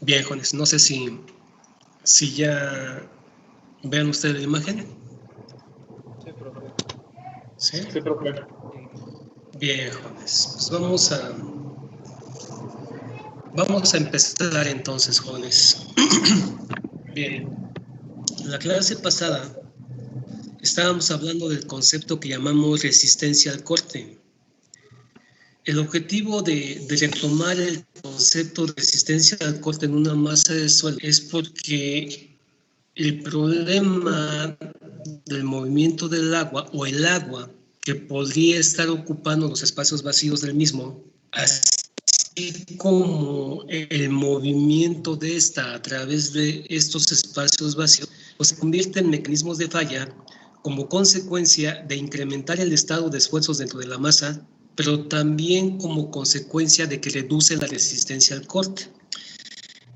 Bien, jóvenes, no sé si ya vean ustedes la imagen. Sí, profe. ¿Sí? Sí, profe. Bien, jóvenes, pues vamos a empezar entonces, jóvenes. Bien, en la clase pasada estábamos hablando del concepto que llamamos resistencia al corte. El objetivo de retomar el concepto de resistencia al corte en una masa de suelo es porque el problema del movimiento del agua o el agua que podría estar ocupando los espacios vacíos del mismo, así como el movimiento de esta a través de estos espacios vacíos, pues se convierte en mecanismos de falla como consecuencia de incrementar el estado de esfuerzos dentro de la masa, pero también como consecuencia de que reduce la resistencia al corte.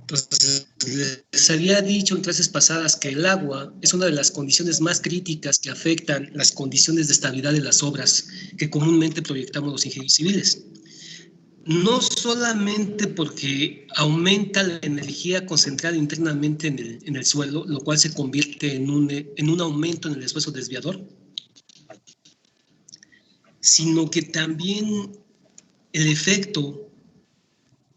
Entonces, les había dicho en clases pasadas que el agua es una de las condiciones más críticas que afectan las condiciones de estabilidad de las obras que comúnmente proyectamos los ingenieros civiles. No solamente porque aumenta la energía concentrada internamente en el suelo, lo cual se convierte en un aumento en el esfuerzo desviador, sino que también el efecto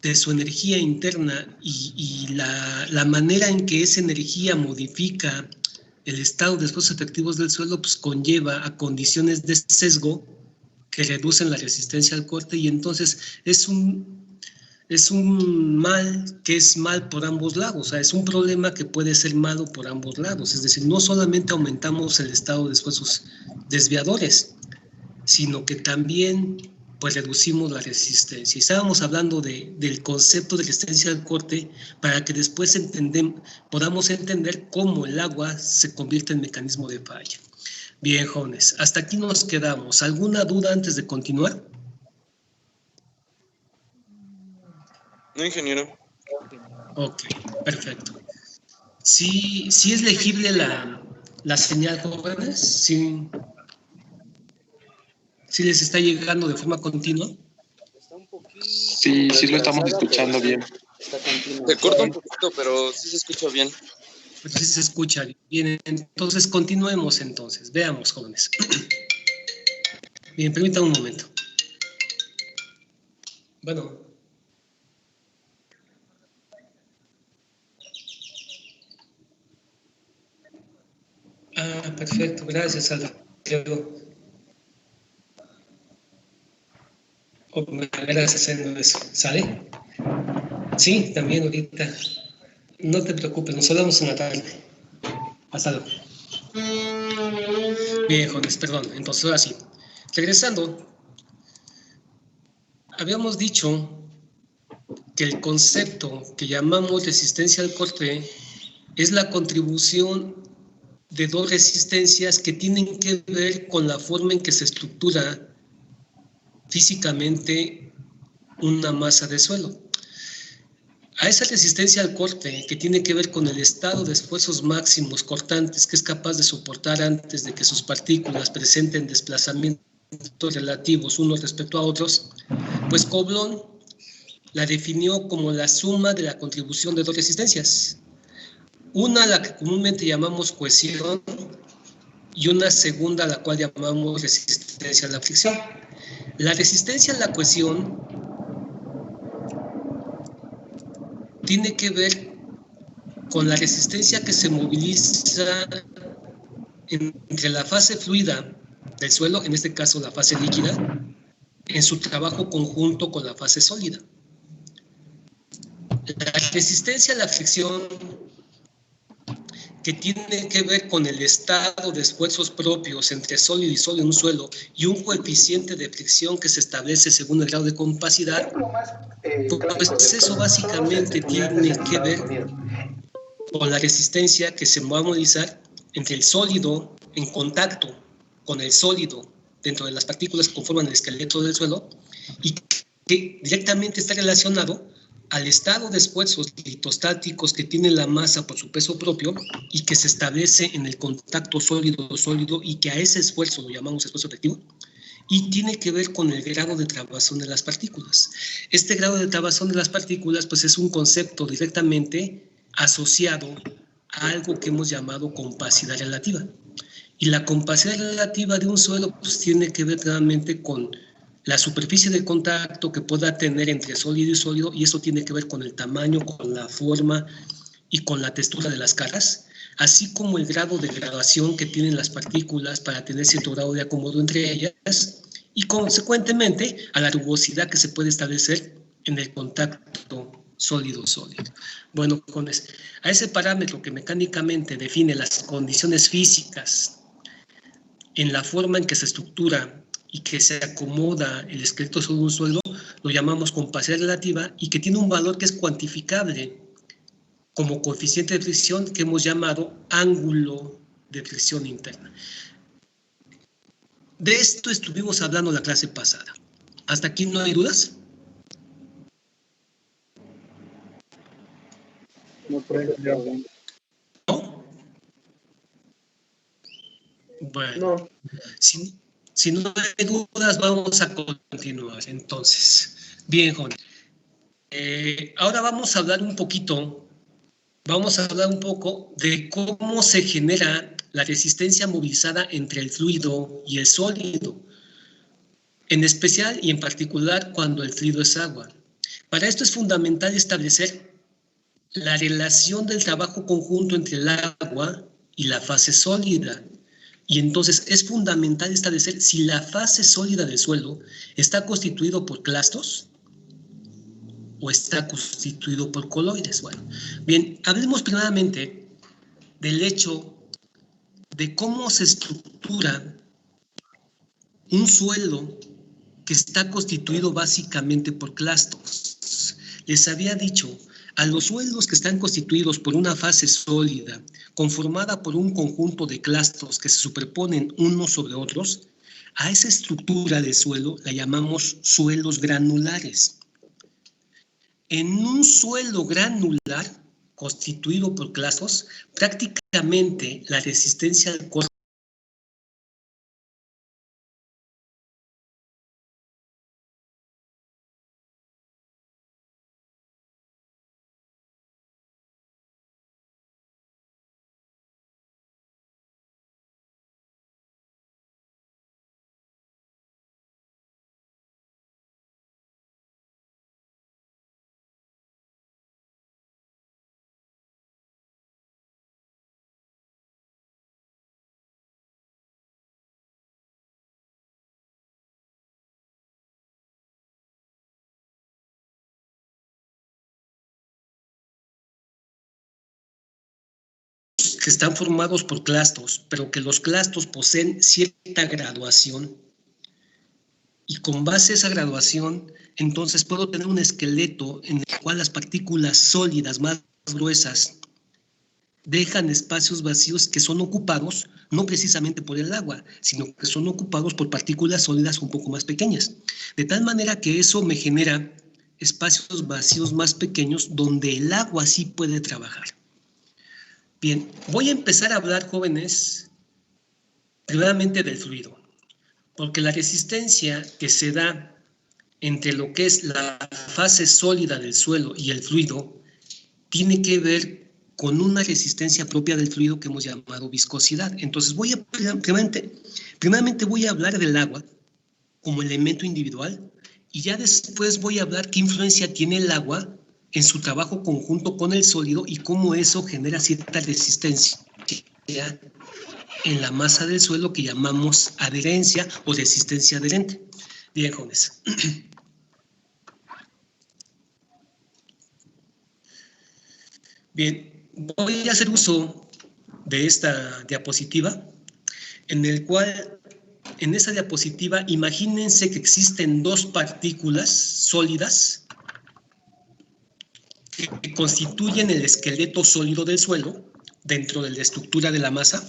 de su energía interna y la manera en que esa energía modifica el estado de esfuerzos efectivos del suelo, pues conlleva a condiciones de sesgo que reducen la resistencia al corte, y entonces es un mal que es mal por ambos lados. O sea, es un problema que puede ser malo por ambos lados. Es decir, no solamente aumentamos el estado de esfuerzos desviadores, sino que también pues reducimos la resistencia. Y estábamos hablando del concepto de resistencia al corte para que después podamos entender cómo el agua se convierte en mecanismo de falla. Bien, jóvenes, hasta aquí nos quedamos. ¿Alguna duda antes de continuar? No, ingeniero. Ok, perfecto. ¿Sí es legible la señal, jóvenes? ¿Sí les está llegando de forma continua? Está un poquito. Sí lo estamos escuchando bien. Se corta un poquito, pero sí se escucha bien. Pues sí se escucha bien. Entonces, continuemos entonces. Veamos, jóvenes. Bien, permítanme un momento. Bueno. Perfecto. Gracias, Alfredo. Gracias haciendo eso. ¿Sale? Sí, también ahorita. No te preocupes, nos hablamos en la tarde. Hasta luego. Bien, jóvenes, perdón. Entonces, ahora sí. Regresando, habíamos dicho que el concepto que llamamos resistencia al corte es la contribución de dos resistencias que tienen que ver con la forma en que se estructura físicamente una masa de suelo. A esa resistencia al corte, que tiene que ver con el estado de esfuerzos máximos cortantes que es capaz de soportar antes de que sus partículas presenten desplazamientos relativos unos respecto a otros, pues Coulomb la definió como la suma de la contribución de dos resistencias. Una, la que comúnmente llamamos cohesión, y una segunda, la cual llamamos resistencia a la fricción. La resistencia a la cohesión tiene que ver con la resistencia que se moviliza entre la fase fluida del suelo, en este caso la fase líquida, en su trabajo conjunto con la fase sólida. La resistencia a la fricción, que tiene que ver con el estado de esfuerzos propios entre sólido y sólido en un suelo y un coeficiente de fricción que se establece según el grado de compacidad, pues eso básicamente tiene que ver con la resistencia que se va a movilizar entre el sólido en contacto con el sólido dentro de las partículas que conforman el esqueleto del suelo, y que directamente está relacionado al estado de esfuerzos litostáticos que tiene la masa por su peso propio y que se establece en el contacto sólido-sólido, y que a ese esfuerzo lo llamamos esfuerzo efectivo, y tiene que ver con el grado de trabazón de las partículas. Este grado de trabazón de las partículas pues es un concepto directamente asociado a algo que hemos llamado compacidad relativa. Y la compacidad relativa de un suelo pues tiene que ver realmente con la superficie de contacto que pueda tener entre sólido y sólido, y eso tiene que ver con el tamaño, con la forma y con la textura de las caras, así como el grado de graduación que tienen las partículas para tener cierto grado de acomodo entre ellas, y consecuentemente a la rugosidad que se puede establecer en el contacto sólido-sólido. Bueno, a ese parámetro que mecánicamente define las condiciones físicas en la forma en que se estructura y que se acomoda el esqueleto sobre un suelo, lo llamamos compacidad relativa y que tiene un valor que es cuantificable como coeficiente de fricción que hemos llamado ángulo de fricción interna. De esto estuvimos hablando la clase pasada. ¿Hasta aquí no hay dudas? No creo. ¿No? Bueno, No. si no hay dudas, vamos a continuar. Entonces, bien, jóvenes. Ahora vamos a hablar un poco de cómo se genera la resistencia movilizada entre el fluido y el sólido, en especial y en particular cuando el fluido es agua. Para esto es fundamental establecer la relación del trabajo conjunto entre el agua y la fase sólida. Y entonces es fundamental establecer si la fase sólida del suelo está constituido por clastos o está constituido por coloides. Bueno, bien, hablemos primeramente del hecho de cómo se estructura un suelo que está constituido básicamente por clastos. Les había dicho, a los suelos que están constituidos por una fase sólida, conformada por un conjunto de clastos que se superponen unos sobre otros, a esa estructura de suelo la llamamos suelos granulares. En un suelo granular constituido por clastos, prácticamente la resistencia al corte que están formados por clastos, pero que los clastos poseen cierta graduación, y con base a esa graduación, entonces puedo tener un esqueleto en el cual las partículas sólidas más gruesas dejan espacios vacíos que son ocupados no precisamente por el agua, sino que son ocupados por partículas sólidas un poco más pequeñas. De tal manera que eso me genera espacios vacíos más pequeños donde el agua sí puede trabajar. Bien, voy a empezar a hablar, jóvenes, primeramente del fluido, porque la resistencia que se da entre lo que es la fase sólida del suelo y el fluido tiene que ver con una resistencia propia del fluido que hemos llamado viscosidad. Entonces, primeramente voy a hablar del agua como elemento individual y ya después voy a hablar qué influencia tiene el agua en su trabajo conjunto con el sólido y cómo eso genera cierta resistencia en la masa del suelo que llamamos adherencia o resistencia adherente. Bien, jóvenes. Bien, voy a hacer uso de esta diapositiva, en el cual, en esa diapositiva, imagínense que existen dos partículas sólidas que constituyen el esqueleto sólido del suelo dentro de la estructura de la masa.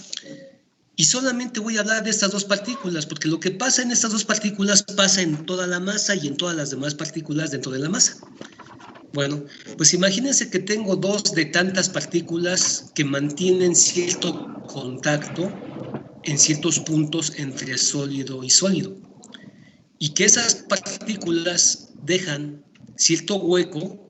Y solamente voy a hablar de estas dos partículas, porque lo que pasa en estas dos partículas pasa en toda la masa y en todas las demás partículas dentro de la masa. Bueno, pues imagínense que tengo dos de tantas partículas que mantienen cierto contacto en ciertos puntos entre sólido y sólido. y que esas partículas dejan cierto hueco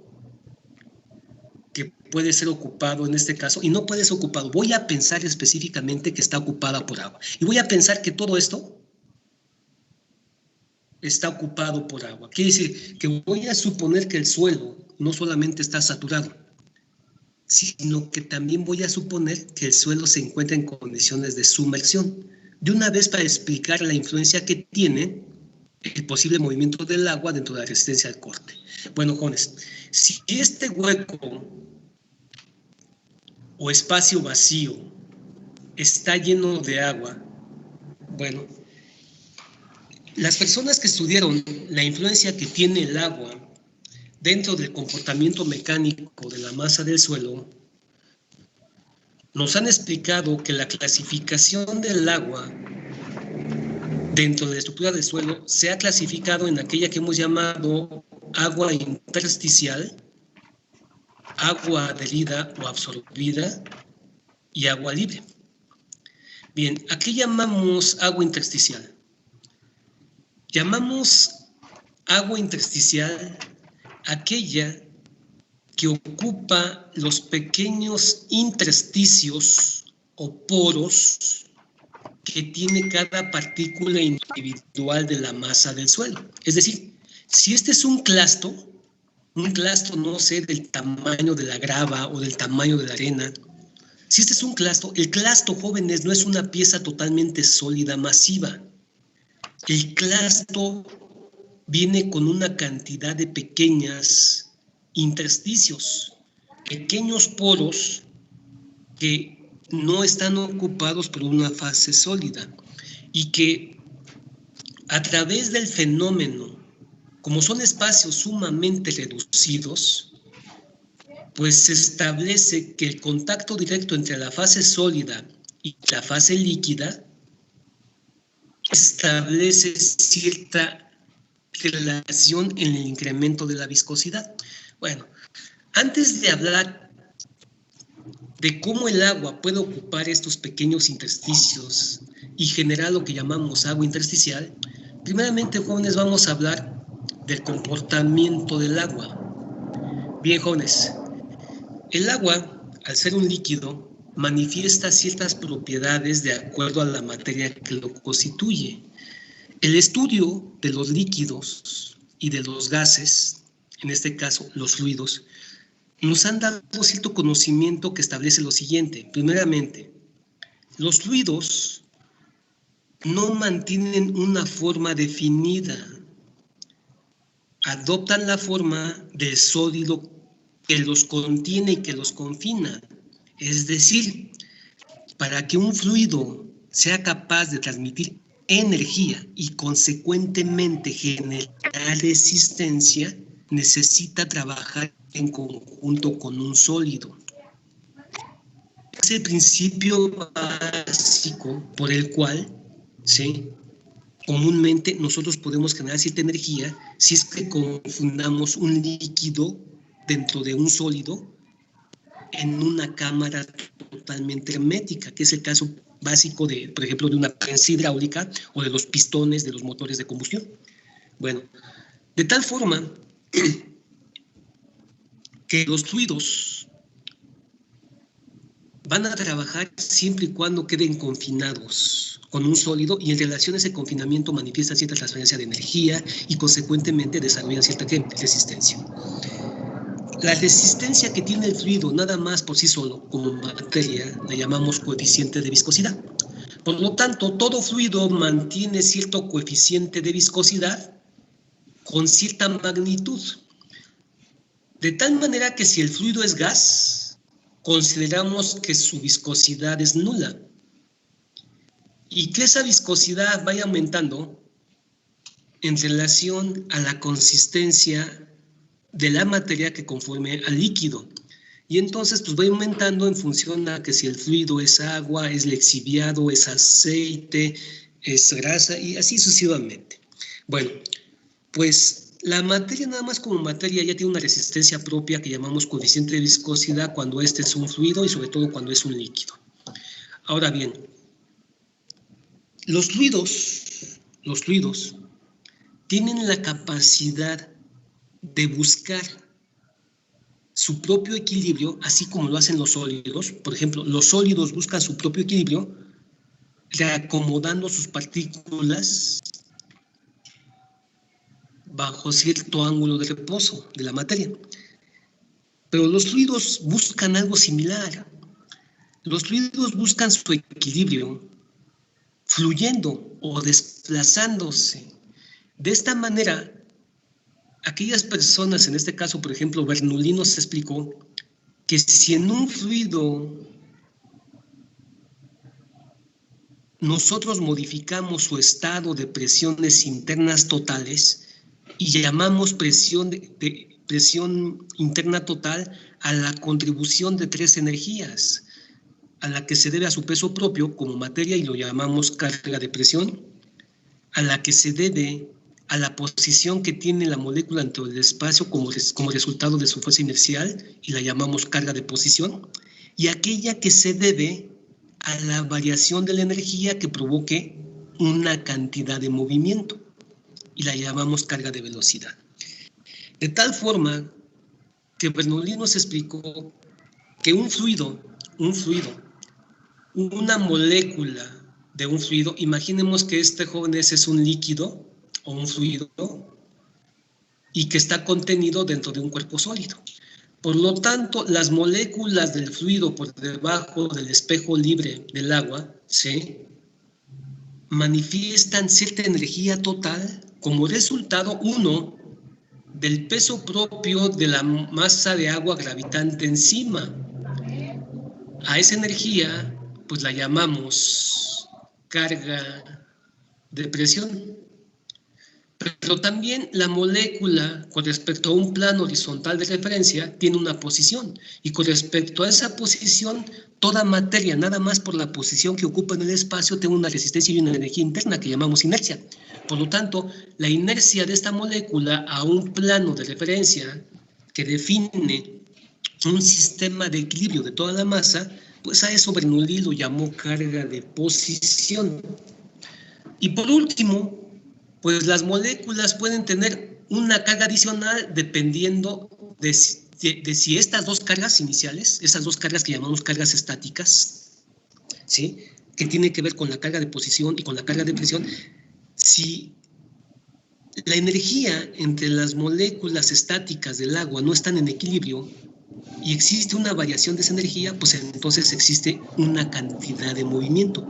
que puede ser ocupado en este caso, y no puede ser ocupado. Voy a pensar específicamente que está ocupada por agua. Y voy a pensar que todo esto está ocupado por agua. Quiere decir que voy a suponer que el suelo no solamente está saturado, sino que también voy a suponer que el suelo se encuentra en condiciones de sumersión. De una vez, para explicar la influencia que tiene el posible movimiento del agua dentro de la resistencia al corte. Bueno, jóvenes, si este hueco o espacio vacío está lleno de agua, bueno, las personas que estudiaron la influencia que tiene el agua dentro del comportamiento mecánico de la masa del suelo, nos han explicado que la clasificación del agua dentro de la estructura del suelo se ha clasificado en aquella que hemos llamado agua intersticial, agua adherida o absorbida y agua libre. Bien, ¿a qué llamamos agua intersticial? Llamamos agua intersticial aquella que ocupa los pequeños intersticios o poros que tiene cada partícula individual de la masa del suelo. Es decir, si este es un clasto, no sé, del tamaño de la grava o del tamaño de la arena, si este es un clasto, el clasto, jóvenes, no es una pieza totalmente sólida, masiva. El clasto viene con una cantidad de pequeños intersticios, pequeños poros que no están ocupados por una fase sólida y que a través del fenómeno, como son espacios sumamente reducidos, pues se establece que el contacto directo entre la fase sólida y la fase líquida establece cierta relación en el incremento de la viscosidad. Bueno, antes de hablar de cómo el agua puede ocupar estos pequeños intersticios y generar lo que llamamos agua intersticial, primeramente, jóvenes, vamos a hablar del comportamiento del agua. Bien, jóvenes, el agua, al ser un líquido, manifiesta ciertas propiedades de acuerdo a la materia que lo constituye. El estudio de los líquidos y de los gases, en este caso los fluidos, nos han dado cierto conocimiento que establece lo siguiente. Primeramente, los fluidos no mantienen una forma definida, adoptan la forma del sólido que los contiene y que los confina. Es decir, para que un fluido sea capaz de transmitir energía y consecuentemente generar resistencia, necesita trabajar en conjunto con un sólido. Es el principio básico por el cual, ¿sí?, comúnmente nosotros podemos generar cierta energía si es que confundamos un líquido dentro de un sólido en una cámara totalmente hermética, que es el caso básico de, por ejemplo, de una prensa hidráulica o de los pistones de los motores de combustión. Bueno, de tal forma que los fluidos van a trabajar siempre y cuando queden confinados con un sólido, y en relación a ese confinamiento manifiestan cierta transferencia de energía y consecuentemente desarrollan cierta resistencia. La resistencia que tiene el fluido nada más por sí solo como materia la llamamos coeficiente de viscosidad. Por lo tanto, todo fluido mantiene cierto coeficiente de viscosidad con cierta magnitud. De tal manera que si el fluido es gas, consideramos que su viscosidad es nula. Y que esa viscosidad vaya aumentando en relación a la consistencia de la materia que conforme al líquido. Y entonces pues va aumentando en función a que si el fluido es agua, es lixiviado, es aceite, es grasa y así sucesivamente. Bueno, pues la materia nada más como materia ya tiene una resistencia propia que llamamos coeficiente de viscosidad cuando este es un fluido y sobre todo cuando es un líquido. Ahora bien, los fluidos tienen la capacidad de buscar su propio equilibrio, así como lo hacen los sólidos. Por ejemplo, los sólidos buscan su propio equilibrio reacomodando sus partículas bajo cierto ángulo de reposo de la materia. Pero los fluidos buscan algo similar. Los fluidos buscan su equilibrio fluyendo o desplazándose. De esta manera, aquellas personas, en este caso, por ejemplo, Bernoulli nos explicó que si en un fluido nosotros modificamos su estado de presiones internas totales y llamamos presión interna total a la contribución de tres energías, a la que se debe a su peso propio como materia y lo llamamos carga de presión, a la que se debe a la posición que tiene la molécula dentro del espacio como resultado de su fuerza inercial y la llamamos carga de posición, y aquella que se debe a la variación de la energía que provoque una cantidad de movimiento y la llamamos carga de velocidad. De tal forma que Bernoulli nos explicó que un fluido, una molécula de un fluido, imaginemos que este joven es un líquido o un fluido y que está contenido dentro de un cuerpo sólido. Por lo tanto, las moléculas del fluido por debajo del espejo libre del agua, ¿sí?, manifiestan cierta energía total como resultado, uno, del peso propio de la masa de agua gravitante encima. A esa energía, pues la llamamos carga de presión. Pero también la molécula, con respecto a un plano horizontal de referencia, tiene una posición. Y con respecto a esa posición, toda materia, nada más por la posición que ocupa en el espacio, tiene una resistencia y una energía interna que llamamos inercia. Por lo tanto, la inercia de esta molécula a un plano de referencia que define un sistema de equilibrio de toda la masa, pues a eso Bernoulli lo llamó carga de posición. Y por último, pues las moléculas pueden tener una carga adicional dependiendo de si estas dos cargas iniciales, estas dos cargas que llamamos cargas estáticas, ¿sí?, que tiene que ver con la carga de posición y con la carga de presión, si la energía entre las moléculas estáticas del agua no están en equilibrio y existe una variación de esa energía, pues entonces existe una cantidad de movimiento.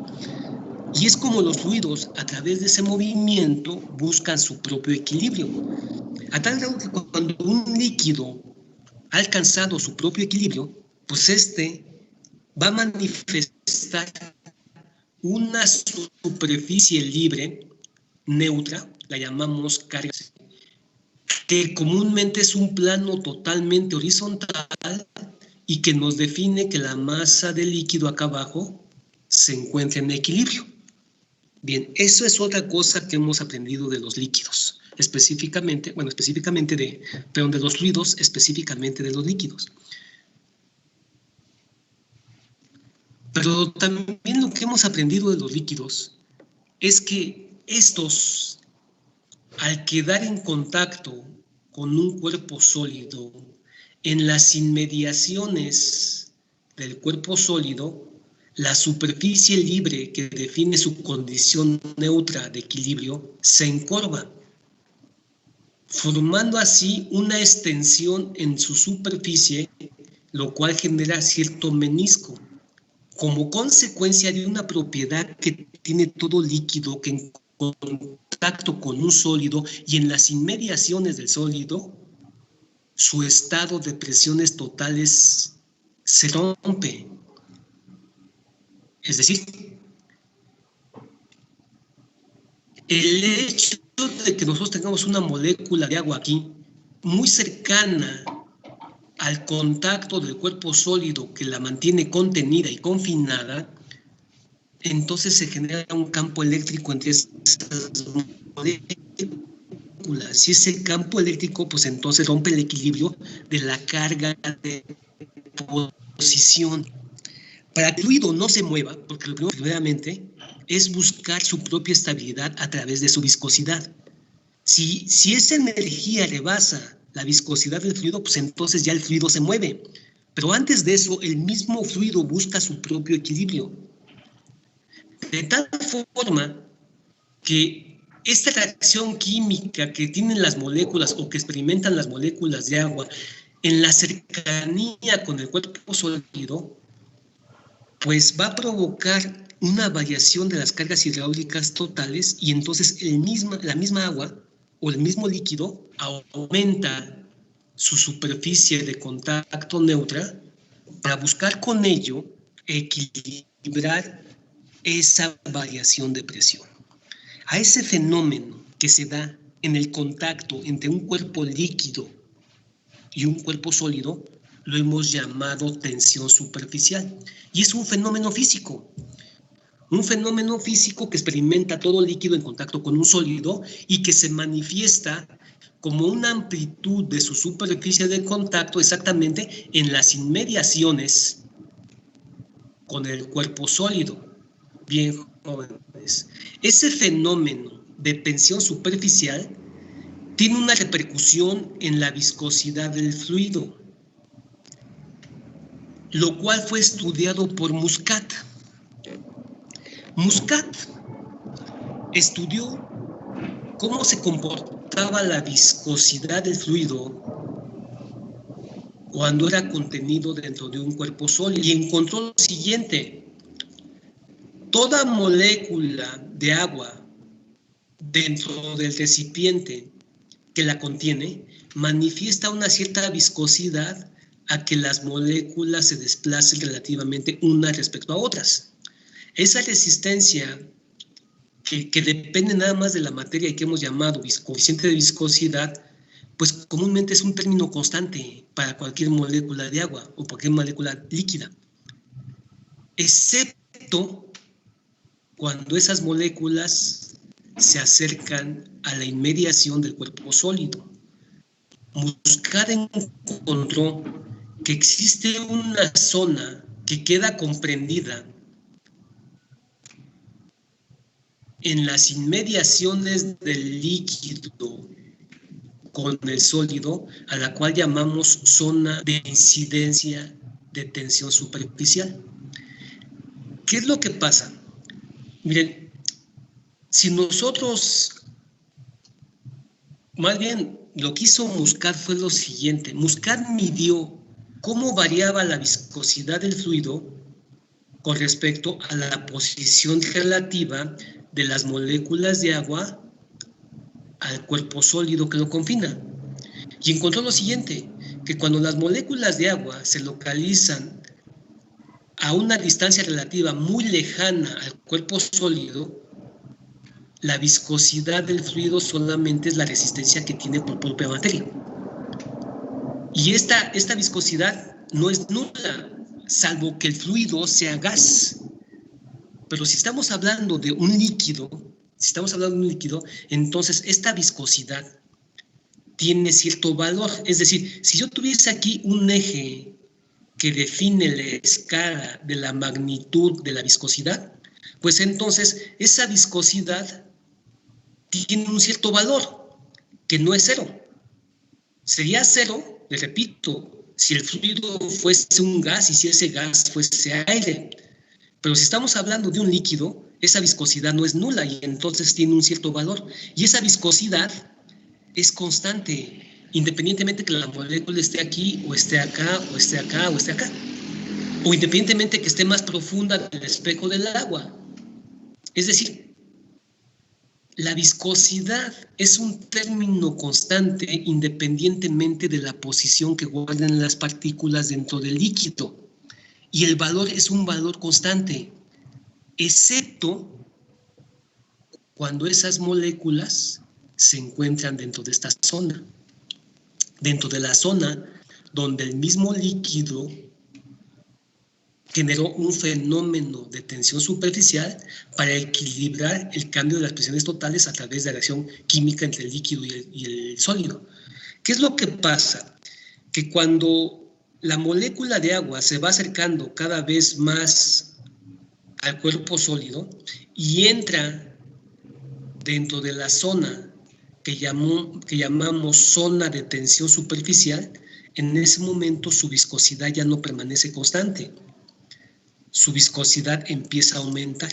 Y es como los fluidos, a través de ese movimiento, buscan su propio equilibrio. A tal grado que cuando un líquido ha alcanzado su propio equilibrio, pues este va a manifestar una superficie libre, neutra, la llamamos carga, que comúnmente es un plano totalmente horizontal y que nos define que la masa del líquido acá abajo se encuentra en equilibrio. Bien, eso es otra cosa que hemos aprendido de los líquidos, específicamente de los fluidos, específicamente de los líquidos. Pero también lo que hemos aprendido de los líquidos es que estos, al quedar en contacto con un cuerpo sólido, en las inmediaciones del cuerpo sólido, la superficie libre que define su condición neutra de equilibrio se encorva, formando así una extensión en su superficie, lo cual genera cierto menisco, como consecuencia de una propiedad que tiene todo líquido que en contacto con un sólido y en las inmediaciones del sólido, su estado de presiones totales se rompe. Es decir, el hecho de que nosotros tengamos una molécula de agua aquí muy cercana al contacto del cuerpo sólido que la mantiene contenida y confinada, entonces se genera un campo eléctrico entre esas moléculas. Si ese campo eléctrico, pues entonces rompe el equilibrio de la carga de posición. Para que el fluido no se mueva, porque lo primeramente es buscar su propia estabilidad a través de su viscosidad. Si esa energía rebasa la viscosidad del fluido, pues entonces ya el fluido se mueve. Pero antes de eso, el mismo fluido busca su propio equilibrio. De tal forma que esta reacción química que tienen las moléculas o que experimentan las moléculas de agua en la cercanía con el cuerpo sólido, pues va a provocar una variación de las cargas hidráulicas totales y entonces la misma agua o el mismo líquido aumenta su superficie de contacto neutra para buscar con ello equilibrar esa variación de presión. A ese fenómeno que se da en el contacto entre un cuerpo líquido y un cuerpo sólido lo hemos llamado tensión superficial. Y es un fenómeno físico. Un fenómeno físico que experimenta todo líquido en contacto con un sólido y que se manifiesta como una amplitud de su superficie de contacto exactamente en las inmediaciones con el cuerpo sólido. Bien, jóvenes. Ese fenómeno de tensión superficial tiene una repercusión en la viscosidad del fluido, lo cual fue estudiado por Muscat. Muscat estudió cómo se comportaba la viscosidad del fluido cuando era contenido dentro de un cuerpo sólido y encontró lo siguiente: toda molécula de agua dentro del recipiente que la contiene manifiesta una cierta viscosidad a que las moléculas se desplacen relativamente unas respecto a otras. Esa resistencia que depende nada más de la materia y que hemos llamado coeficiente de viscosidad, pues comúnmente es un término constante para cualquier molécula de agua o cualquier molécula líquida, excepto cuando esas moléculas se acercan a la inmediación del cuerpo sólido. Muscat encontró que existe una zona que queda comprendida en las inmediaciones del líquido con el sólido, a la cual llamamos zona de incidencia de tensión superficial. ¿Qué es lo que pasa? Miren, si nosotros, más bien lo que hizo Muscat fue lo siguiente: Muscat midió cómo variaba la viscosidad del fluido con respecto a la posición relativa de las moléculas de agua al cuerpo sólido que lo confina. Y encontró lo siguiente, que cuando las moléculas de agua se localizan a una distancia relativa muy lejana al cuerpo sólido, la viscosidad del fluido solamente es la resistencia que tiene por propia materia. Y esta viscosidad no es nula, salvo que el fluido sea gas. Pero si estamos hablando de un líquido, entonces esta viscosidad tiene cierto valor. Es decir, si yo tuviese aquí un eje que define la escala de la magnitud de la viscosidad, pues entonces esa viscosidad tiene un cierto valor, que no es cero. Sería cero, le repito, si el fluido fuese un gas y si ese gas fuese aire. Pero si estamos hablando de un líquido, esa viscosidad no es nula y entonces tiene un cierto valor. Y esa viscosidad es constante, independientemente que la molécula esté aquí, o esté acá, o esté acá, o esté acá. O independientemente que esté más profunda del espejo del agua. Es decir, la viscosidad es un término constante independientemente de la posición que guarden las partículas dentro del líquido. Y el valor es un valor constante, excepto cuando esas moléculas se encuentran dentro de esta zona. Dentro de la zona donde el mismo líquido generó un fenómeno de tensión superficial para equilibrar el cambio de las presiones totales a través de la reacción química entre el líquido y el sólido. ¿Qué es lo que pasa? Que cuando la molécula de agua se va acercando cada vez más al cuerpo sólido y entra dentro de la zona que llamamos zona de tensión superficial, en ese momento su viscosidad ya no permanece constante. Su viscosidad empieza a aumentar.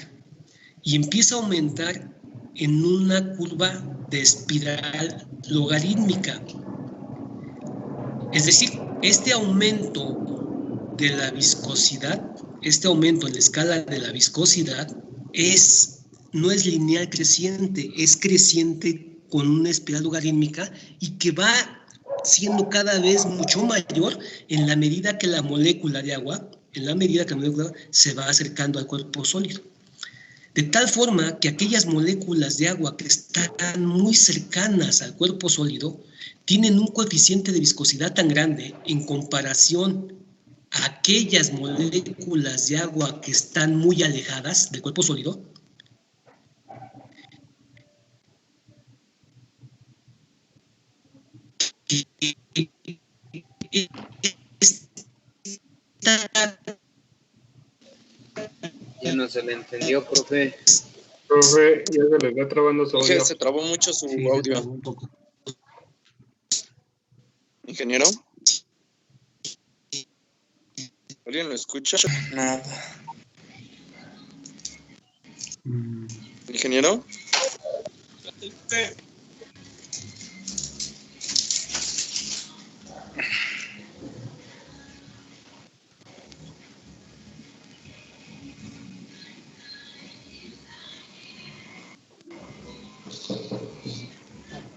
Y empieza a aumentar en una curva de espiral logarítmica. Es decir, este aumento de la viscosidad, este aumento en la escala de la viscosidad no es lineal creciente, es creciente con una espiral logarítmica y que va siendo cada vez mucho mayor en la medida que la molécula de agua, se va acercando al cuerpo sólido. De tal forma que aquellas moléculas de agua que están muy cercanas al cuerpo sólido tienen un coeficiente de viscosidad tan grande en comparación a aquellas moléculas de agua que están muy alejadas del cuerpo sólido, Ya no se le entendió, profe. Profe, ya se le está trabando su audio. Se trabó mucho su Sí, se audio. trabó un poco. ¿Ingeniero? ¿Alguien lo escucha? Nada. ¿Ingeniero?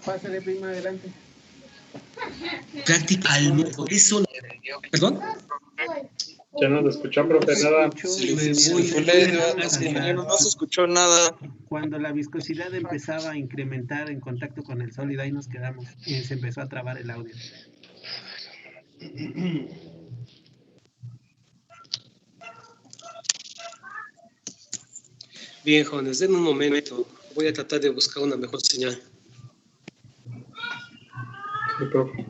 Pásale, prima, adelante. práctica por eso, ¿perdón? Ya no se escuchó, profe, nada. Ingeniero, no se escuchó nada. Cuando la viscosidad empezaba a incrementar en contacto con el sólido, ahí nos quedamos y se empezó a trabar el audio. Bien, jóvenes, denme un momento. Voy a tratar de buscar una mejor señal. Sí, profe.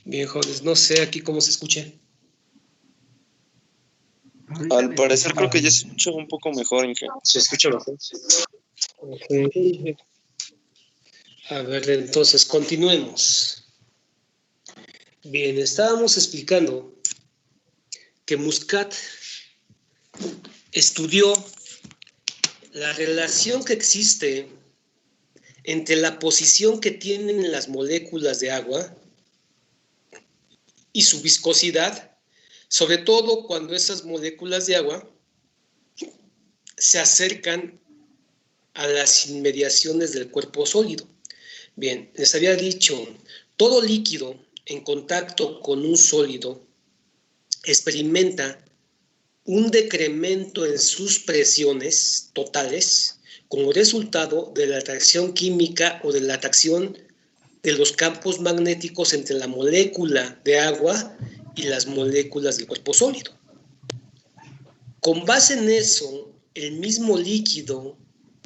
Bien, jóvenes, no sé aquí cómo se escucha. Al parecer creo que ya se escucha un poco mejor, ingeniero. ¿Se escucha mejor? Sí. A ver, entonces, continuemos. Bien, estábamos explicando que Muscat estudió la relación que existe entre la posición que tienen las moléculas de agua y su viscosidad, sobre todo cuando esas moléculas de agua se acercan a las inmediaciones del cuerpo sólido. Bien, les había dicho, todo líquido en contacto con un sólido experimenta un decremento en sus presiones totales como resultado de la atracción química o de la atracción de los campos magnéticos entre la molécula de agua y las moléculas del cuerpo sólido. Con base en eso, el mismo líquido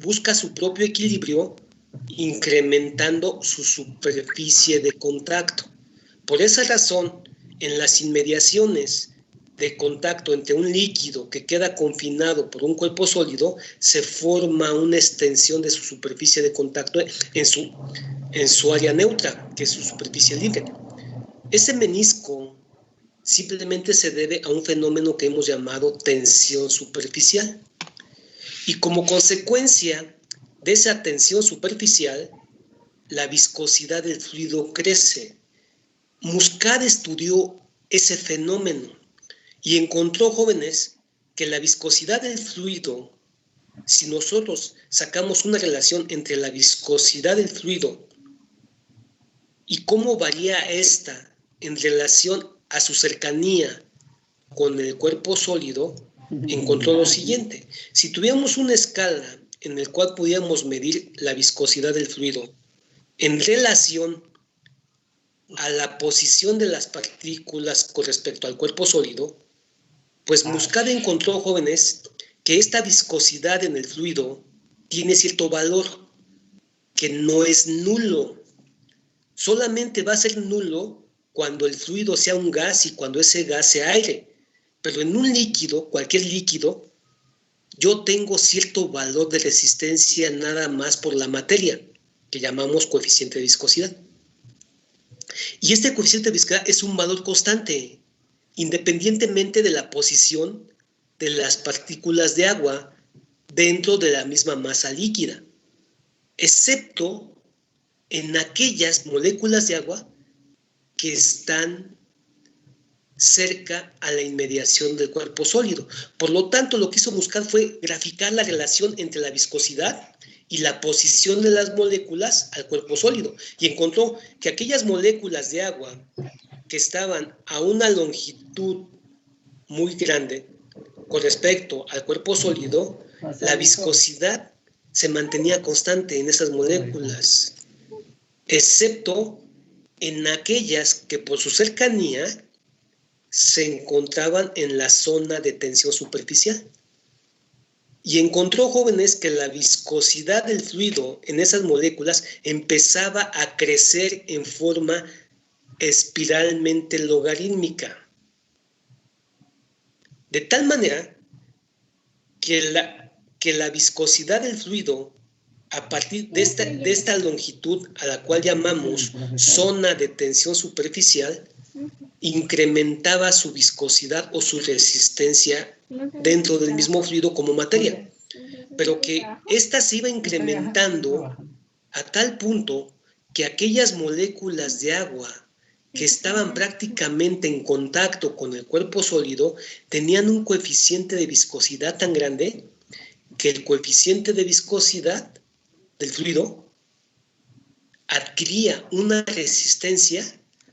busca su propio equilibrio incrementando su superficie de contacto. Por esa razón, en las inmediaciones de contacto entre un líquido que queda confinado por un cuerpo sólido, se forma una extensión de su superficie de contacto en su área neutra, que es su superficie libre. Ese menisco simplemente se debe a un fenómeno que hemos llamado tensión superficial. Y como consecuencia de esa tensión superficial, la viscosidad del fluido crece. Muscat estudió ese fenómeno y encontró, jóvenes, que la viscosidad del fluido, si nosotros sacamos una relación entre la viscosidad del fluido y cómo varía esta en relación a su cercanía con el cuerpo sólido, encontró lo siguiente. Si tuviéramos una escala en la cual pudiéramos medir la viscosidad del fluido en relación a la posición de las partículas con respecto al cuerpo sólido, pues Muscat encontró, jóvenes, que esta viscosidad en el fluido tiene cierto valor que no es nulo. Solamente va a ser nulo cuando el fluido sea un gas y cuando ese gas sea aire. Pero en un líquido, cualquier líquido, yo tengo cierto valor de resistencia nada más por la materia, que llamamos coeficiente de viscosidad. Y este coeficiente de viscosidad es un valor constante, independientemente de la posición de las partículas de agua dentro de la misma masa líquida, excepto en aquellas moléculas de agua que están cerca a la inmediación del cuerpo sólido. Por lo tanto, lo que hizo Muscat fue graficar la relación entre la viscosidad y la posición de las moléculas al cuerpo sólido, y encontró que aquellas moléculas de agua que estaban a una longitud muy grande con respecto al cuerpo sólido, la viscosidad se mantenía constante en esas moléculas, excepto en aquellas que por su cercanía se encontraban en la zona de tensión superficial. Y encontró, jóvenes, que la viscosidad del fluido en esas moléculas empezaba a crecer en forma espiralmente logarítmica. De tal manera que la viscosidad del fluido, a partir de esta longitud a la cual llamamos zona de tensión superficial, incrementaba su viscosidad o su resistencia dentro del mismo fluido como materia, pero que ésta se iba incrementando a tal punto que aquellas moléculas de agua que estaban prácticamente en contacto con el cuerpo sólido tenían un coeficiente de viscosidad tan grande que el coeficiente de viscosidad del fluido adquiría una resistencia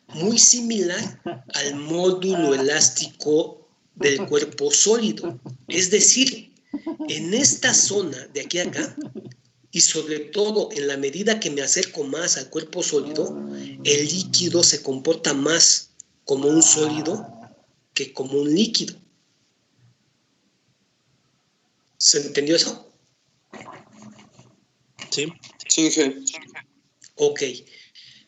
muy similar al módulo elástico del cuerpo sólido. Es decir, en esta zona de aquí a acá, y sobre todo en la medida que me acerco más al cuerpo sólido, el líquido se comporta más como un sólido que como un líquido. ¿Se entendió eso? Sí. Sí, Inge. Ok.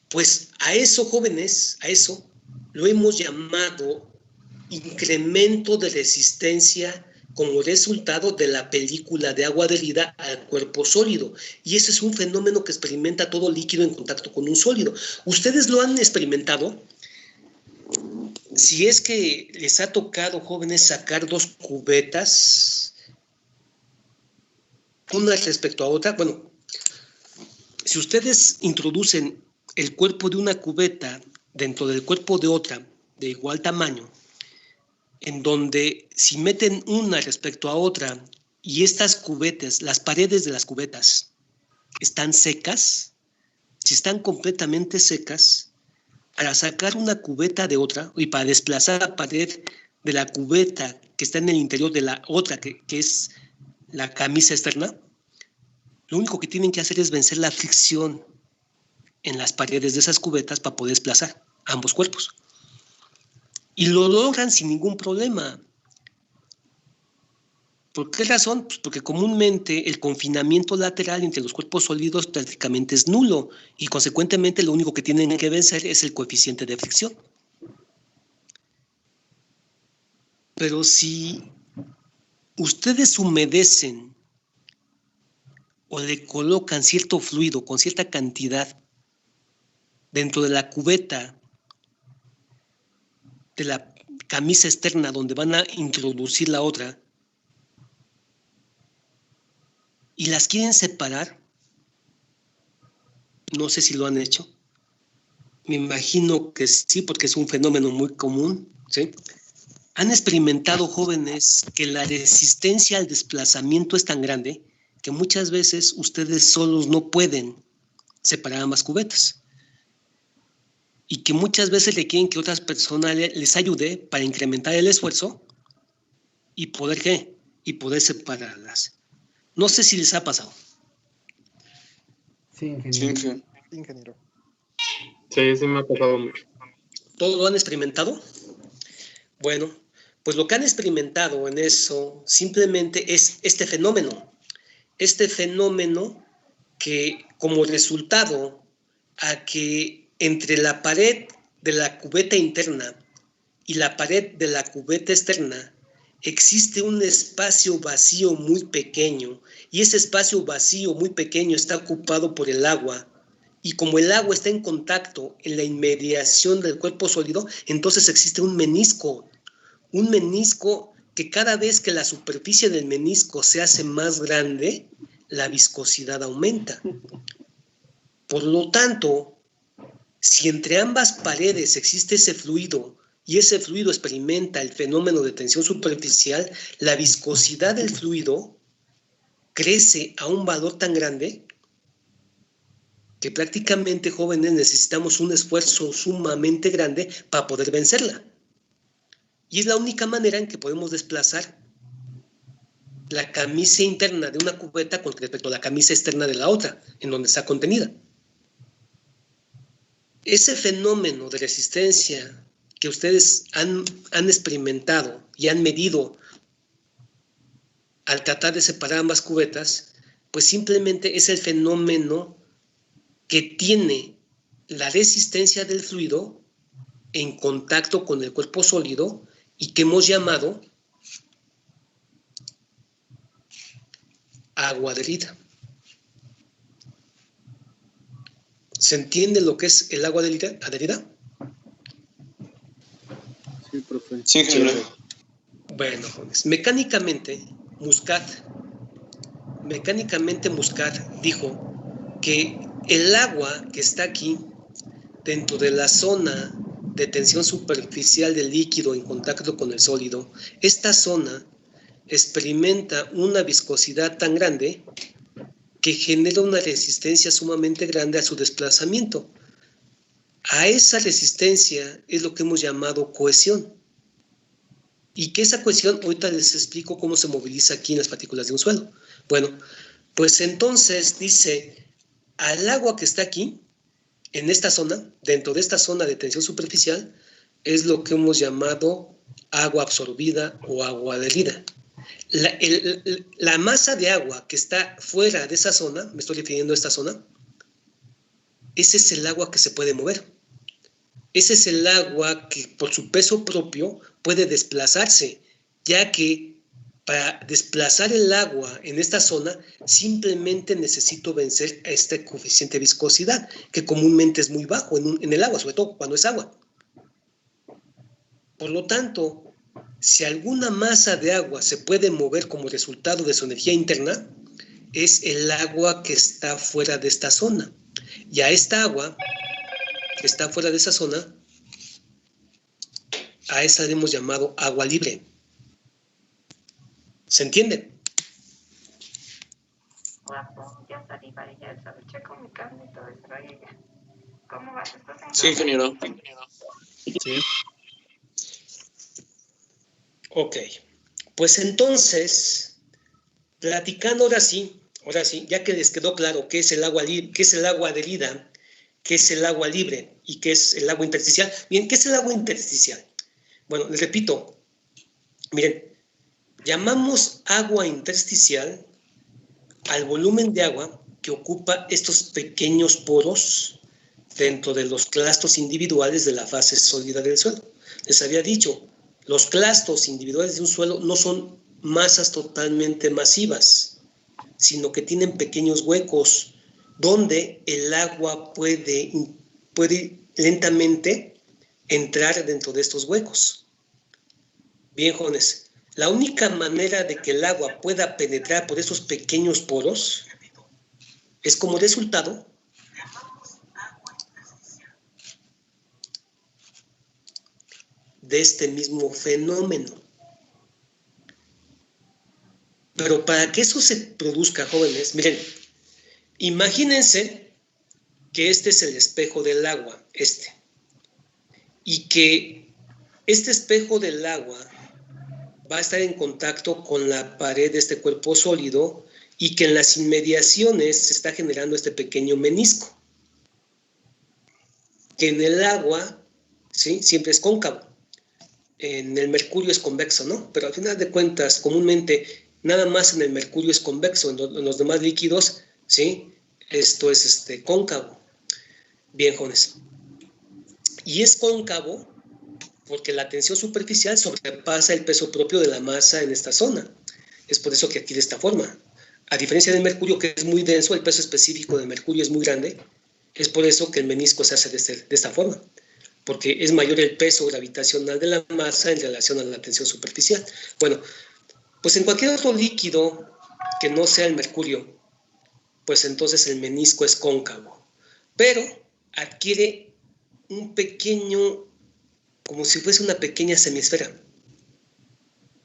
Pues a eso, jóvenes, a eso lo hemos llamado incremento de resistencia como resultado de la película de agua adherida al cuerpo sólido. Y ese es un fenómeno que experimenta todo líquido en contacto con un sólido. ¿Ustedes lo han experimentado? Si es que les ha tocado, jóvenes, sacar dos cubetas, una respecto a otra, bueno, si ustedes introducen el cuerpo de una cubeta dentro del cuerpo de otra de igual tamaño, en donde si meten una respecto a otra y estas cubetas, las paredes de las cubetas están secas, si están completamente secas, para sacar una cubeta de otra y para desplazar la pared de la cubeta que está en el interior de la otra, que es la camisa externa, lo único que tienen que hacer es vencer la fricción en las paredes de esas cubetas para poder desplazar ambos cuerpos. Y lo logran sin ningún problema. ¿Por qué razón? Pues porque comúnmente el confinamiento lateral entre los cuerpos sólidos prácticamente es nulo y consecuentemente lo único que tienen que vencer es el coeficiente de fricción. Pero si ustedes humedecen o le colocan cierto fluido con cierta cantidad dentro de la cubeta de la camisa externa donde van a introducir la otra y las quieren separar, no sé si lo han hecho, me imagino que sí, porque es un fenómeno muy común, ¿sí? Han experimentado, jóvenes, que la resistencia al desplazamiento es tan grande que muchas veces ustedes solos no pueden separar ambas cubetas y que muchas veces requieren que otras personas les ayude para incrementar el esfuerzo y poder, ¿qué? Y poder separarlas. No sé si les ha pasado. Sí, ingeniero. Sí, Inge. Ingeniero. Sí, sí me ha pasado mucho. ¿Todo lo han experimentado? Bueno, pues lo que han experimentado en eso simplemente es este fenómeno que como resultado a que entre la pared de la cubeta interna y la pared de la cubeta externa existe un espacio vacío muy pequeño, y ese espacio vacío muy pequeño está ocupado por el agua, y como el agua está en contacto en la inmediación del cuerpo sólido, entonces existe un menisco que cada vez que la superficie del menisco se hace más grande, la viscosidad aumenta. Por lo tanto, si entre ambas paredes existe ese fluido y ese fluido experimenta el fenómeno de tensión superficial, la viscosidad del fluido crece a un valor tan grande que prácticamente, jóvenes, necesitamos un esfuerzo sumamente grande para poder vencerla. Y es la única manera en que podemos desplazar la camisa interna de una cubeta con respecto a la camisa externa de la otra, en donde está contenida. Ese fenómeno de resistencia que ustedes han experimentado y han medido al tratar de separar ambas cubetas, pues simplemente es el fenómeno que tiene la resistencia del fluido en contacto con el cuerpo sólido y que hemos llamado agua adherida. ¿Se entiende lo que es el agua adherida? Sí, profe. Sí, ingeniero. Bueno, jóvenes, mecánicamente Muscat dijo que el agua que está aquí dentro de la zona de tensión superficial del líquido en contacto con el sólido, esta zona experimenta una viscosidad tan grande que genera una resistencia sumamente grande a su desplazamiento. A esa resistencia es lo que hemos llamado cohesión. Y que esa cohesión, ahorita les explico cómo se moviliza aquí en las partículas de un suelo. Bueno, pues entonces dice, al agua que está aquí, en esta zona, dentro de esta zona de tensión superficial, es lo que hemos llamado agua absorbida o agua adherida. La masa de agua que está fuera de esa zona, me estoy refiriendo a esta zona, ese es el agua que se puede mover. Ese es el agua que por su peso propio puede desplazarse, ya que para desplazar el agua en esta zona simplemente necesito vencer a este coeficiente de viscosidad, que comúnmente es muy bajo en el agua, sobre todo cuando es agua. Por lo tanto, si alguna masa de agua se puede mover como resultado de su energía interna, es el agua que está fuera de esta zona. Y a esta agua que está fuera de esa zona, a esa le hemos llamado agua libre. ¿Se entiende? Guapo, ya salí para ya el con mi carne y todo eso. Ya. ¿Cómo vas? ¿Estás en Sí, ingeniero. Sí. Ok. Pues entonces, platicando ahora sí, ya que les quedó claro qué es el agua adherida, qué es el agua libre y qué es el agua intersticial. Bien, ¿qué es el agua intersticial? Bueno, les repito, miren, llamamos agua intersticial al volumen de agua que ocupa estos pequeños poros dentro de los clastos individuales de la fase sólida del suelo. Les había dicho, los clastos individuales de un suelo no son masas totalmente masivas, sino que tienen pequeños huecos donde el agua puede lentamente entrar dentro de estos huecos. Bien, jóvenes, la única manera de que el agua pueda penetrar por esos pequeños poros es como resultado de este mismo fenómeno. Pero para que eso se produzca, jóvenes, miren, imagínense que este es el espejo del agua, y que este espejo del agua va a estar en contacto con la pared de este cuerpo sólido y que en las inmediaciones se está generando este pequeño menisco. que en el agua, ¿sí? Siempre es cóncavo. En el mercurio es convexo, ¿no? Pero al final de cuentas, comúnmente, nada más en el mercurio es convexo, en los demás líquidos, ¿sí? Esto es cóncavo. Bien, jóvenes. Y es cóncavo porque la tensión superficial sobrepasa el peso propio de la masa en esta zona. Es por eso que aquí de esta forma. A diferencia del mercurio, que es muy denso, el peso específico del mercurio es muy grande. Es por eso que el menisco se hace de esta forma, porque es mayor el peso gravitacional de la masa en relación a la tensión superficial. Bueno, pues en cualquier otro líquido que no sea el mercurio, pues entonces el menisco es cóncavo, pero adquiere un pequeño, como si fuese una pequeña semisfera.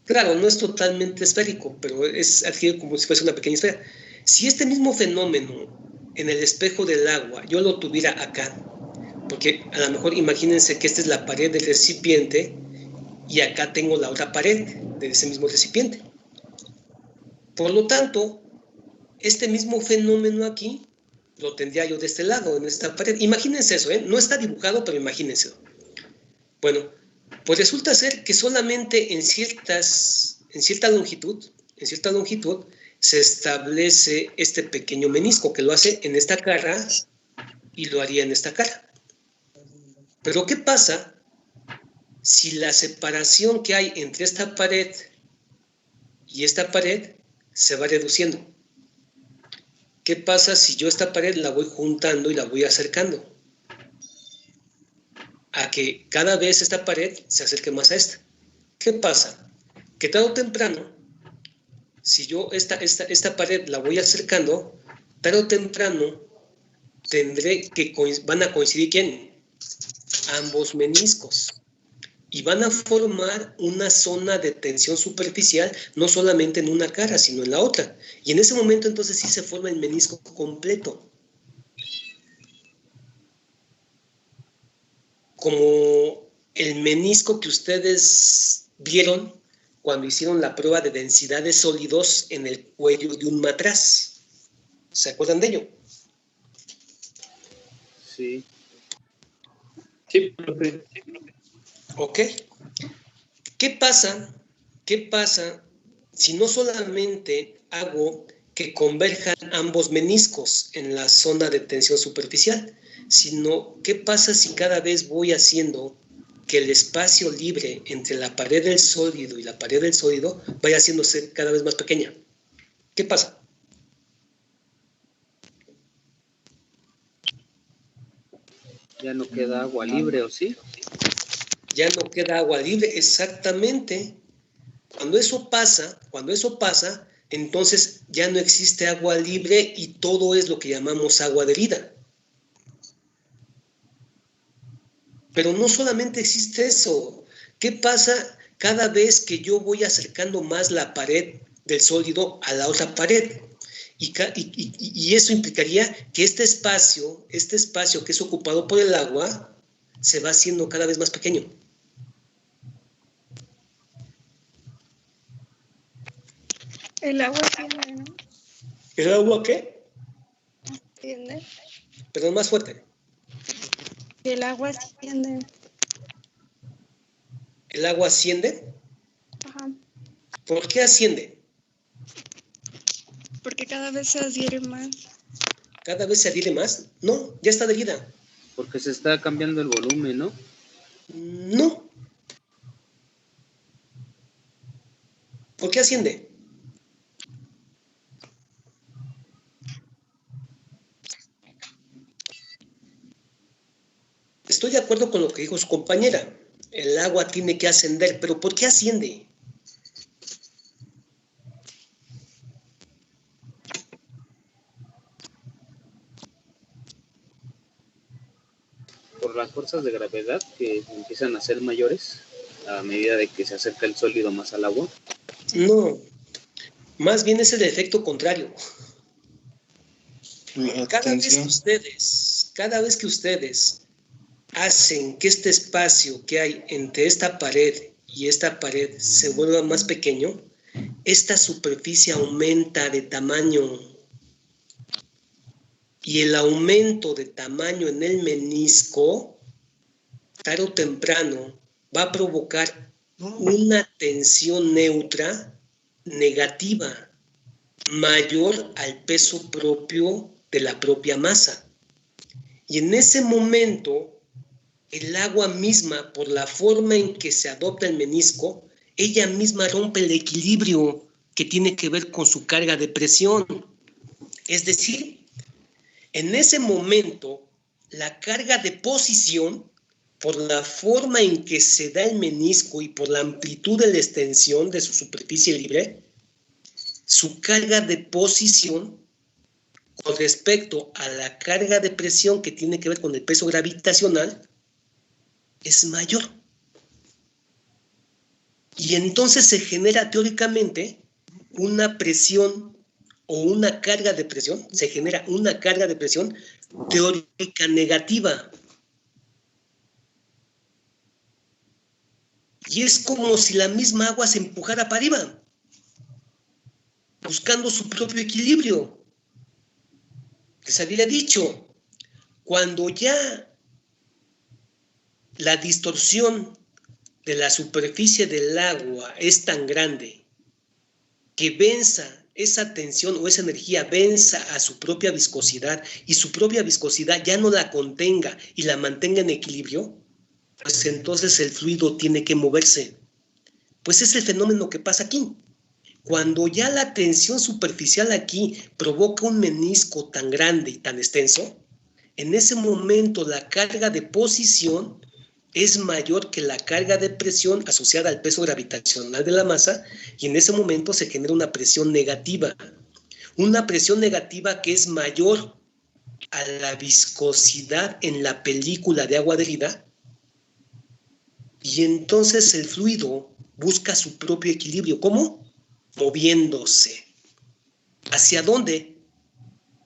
Claro, no es totalmente esférico, pero adquiere como si fuese una pequeña esfera. Si este mismo fenómeno en el espejo del agua yo lo tuviera acá, porque a lo mejor imagínense que esta es la pared del recipiente y acá tengo la otra pared de ese mismo recipiente. Por lo tanto, este mismo fenómeno aquí lo tendría yo de este lado, en esta pared. Imagínense eso, no está dibujado, pero imagínense. Bueno, pues resulta ser que solamente en cierta longitud, se establece este pequeño menisco que lo hace en esta cara y lo haría en esta cara. Pero ¿qué pasa si la separación que hay entre esta pared y esta pared se va reduciendo? ¿Qué pasa si yo esta pared la voy juntando y la voy acercando? A que cada vez esta pared se acerque más a esta. ¿Qué pasa? Que tarde o temprano, si yo esta pared la voy acercando, tarde o temprano van a coincidir ¿quién? Ambos meniscos. Y van a formar una zona de tensión superficial, no solamente en una cara, sino en la otra. Y en ese momento entonces sí se forma el menisco completo. Como el menisco que ustedes vieron cuando hicieron la prueba de densidad de sólidos en el cuello de un matraz. ¿Se acuerdan de ello? Sí. Sí, profe. Ok. ¿Qué pasa si no solamente hago que converjan ambos meniscos en la zona de tensión superficial, sino qué pasa si cada vez voy haciendo que el espacio libre entre la pared del sólido y la pared del sólido vaya haciéndose cada vez más pequeña? ¿Qué pasa? Ya no queda agua libre, ¿o sí? Ya no queda agua libre, exactamente. Cuando eso pasa, entonces ya no existe agua libre y todo es lo que llamamos agua de vida. Pero no solamente existe eso. ¿Qué pasa cada vez que yo voy acercando más la pared del sólido a la otra pared? Y eso implicaría que este espacio que es ocupado por el agua se va haciendo cada vez más pequeño. El agua asciende, ¿no? ¿El agua qué? Asciende. Perdón, más fuerte. El agua asciende. ¿El agua asciende? Ajá. ¿Por qué asciende? Porque cada vez se adhiere más. ¿Cada vez se adhiere más? No, ya está adherida. Porque se está cambiando el volumen, ¿no? No. ¿Por qué asciende? Estoy de acuerdo con lo que dijo su compañera. El agua tiene que ascender, pero ¿por qué asciende? Por las fuerzas de gravedad que empiezan a ser mayores a medida de que se acerca el sólido más al agua. No, más bien es el efecto contrario. Cada vez que ustedes hacen que este espacio que hay entre esta pared y esta pared se vuelva más pequeño, esta superficie aumenta de tamaño. Y el aumento de tamaño en el menisco tarde o temprano va a provocar una tensión neutra negativa mayor al peso propio de la propia masa. Y en ese momento, el agua misma, por la forma en que se adopta el menisco, ella misma rompe el equilibrio que tiene que ver con su carga de presión. Es decir, en ese momento, la carga de posición, por la forma en que se da el menisco y por la amplitud de la extensión de su superficie libre, su carga de posición con respecto a la carga de presión que tiene que ver con el peso gravitacional es mayor. Y entonces se genera teóricamente una presión o una carga de presión, se genera una carga de presión teórica negativa. Y es como si la misma agua se empujara para arriba, buscando su propio equilibrio. Les había dicho, cuando ya la distorsión de la superficie del agua es tan grande que venza esa tensión o esa energía, venza a su propia viscosidad y su propia viscosidad ya no la contenga y la mantenga en equilibrio, pues entonces el fluido tiene que moverse. Pues es el fenómeno que pasa aquí. Cuando ya la tensión superficial aquí provoca un menisco tan grande y tan extenso, en ese momento la carga de posición es mayor que la carga de presión asociada al peso gravitacional de la masa, y en ese momento se genera una presión negativa que es mayor a la viscosidad en la película de agua adherida, y entonces el fluido busca su propio equilibrio. ¿Cómo? Moviéndose. ¿Hacia dónde?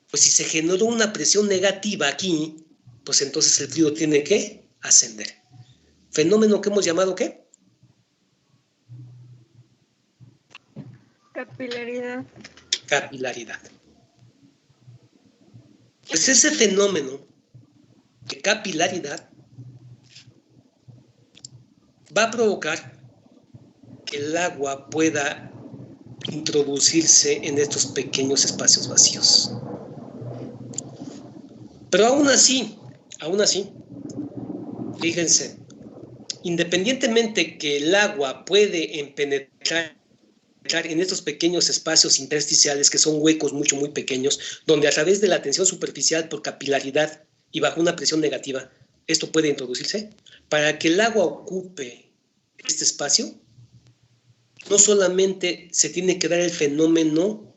Pues si se generó una presión negativa aquí, pues entonces el fluido tiene que ascender. Fenómeno que hemos llamado ¿qué? Capilaridad. Capilaridad. Pues ese fenómeno de capilaridad va a provocar que el agua pueda introducirse en estos pequeños espacios vacíos. Pero aún así, fíjense, independientemente que el agua puede penetrar en estos pequeños espacios intersticiales, que son huecos muy pequeños, donde a través de la tensión superficial por capilaridad y bajo una presión negativa, esto puede introducirse, para que el agua ocupe este espacio, no solamente se tiene que dar el fenómeno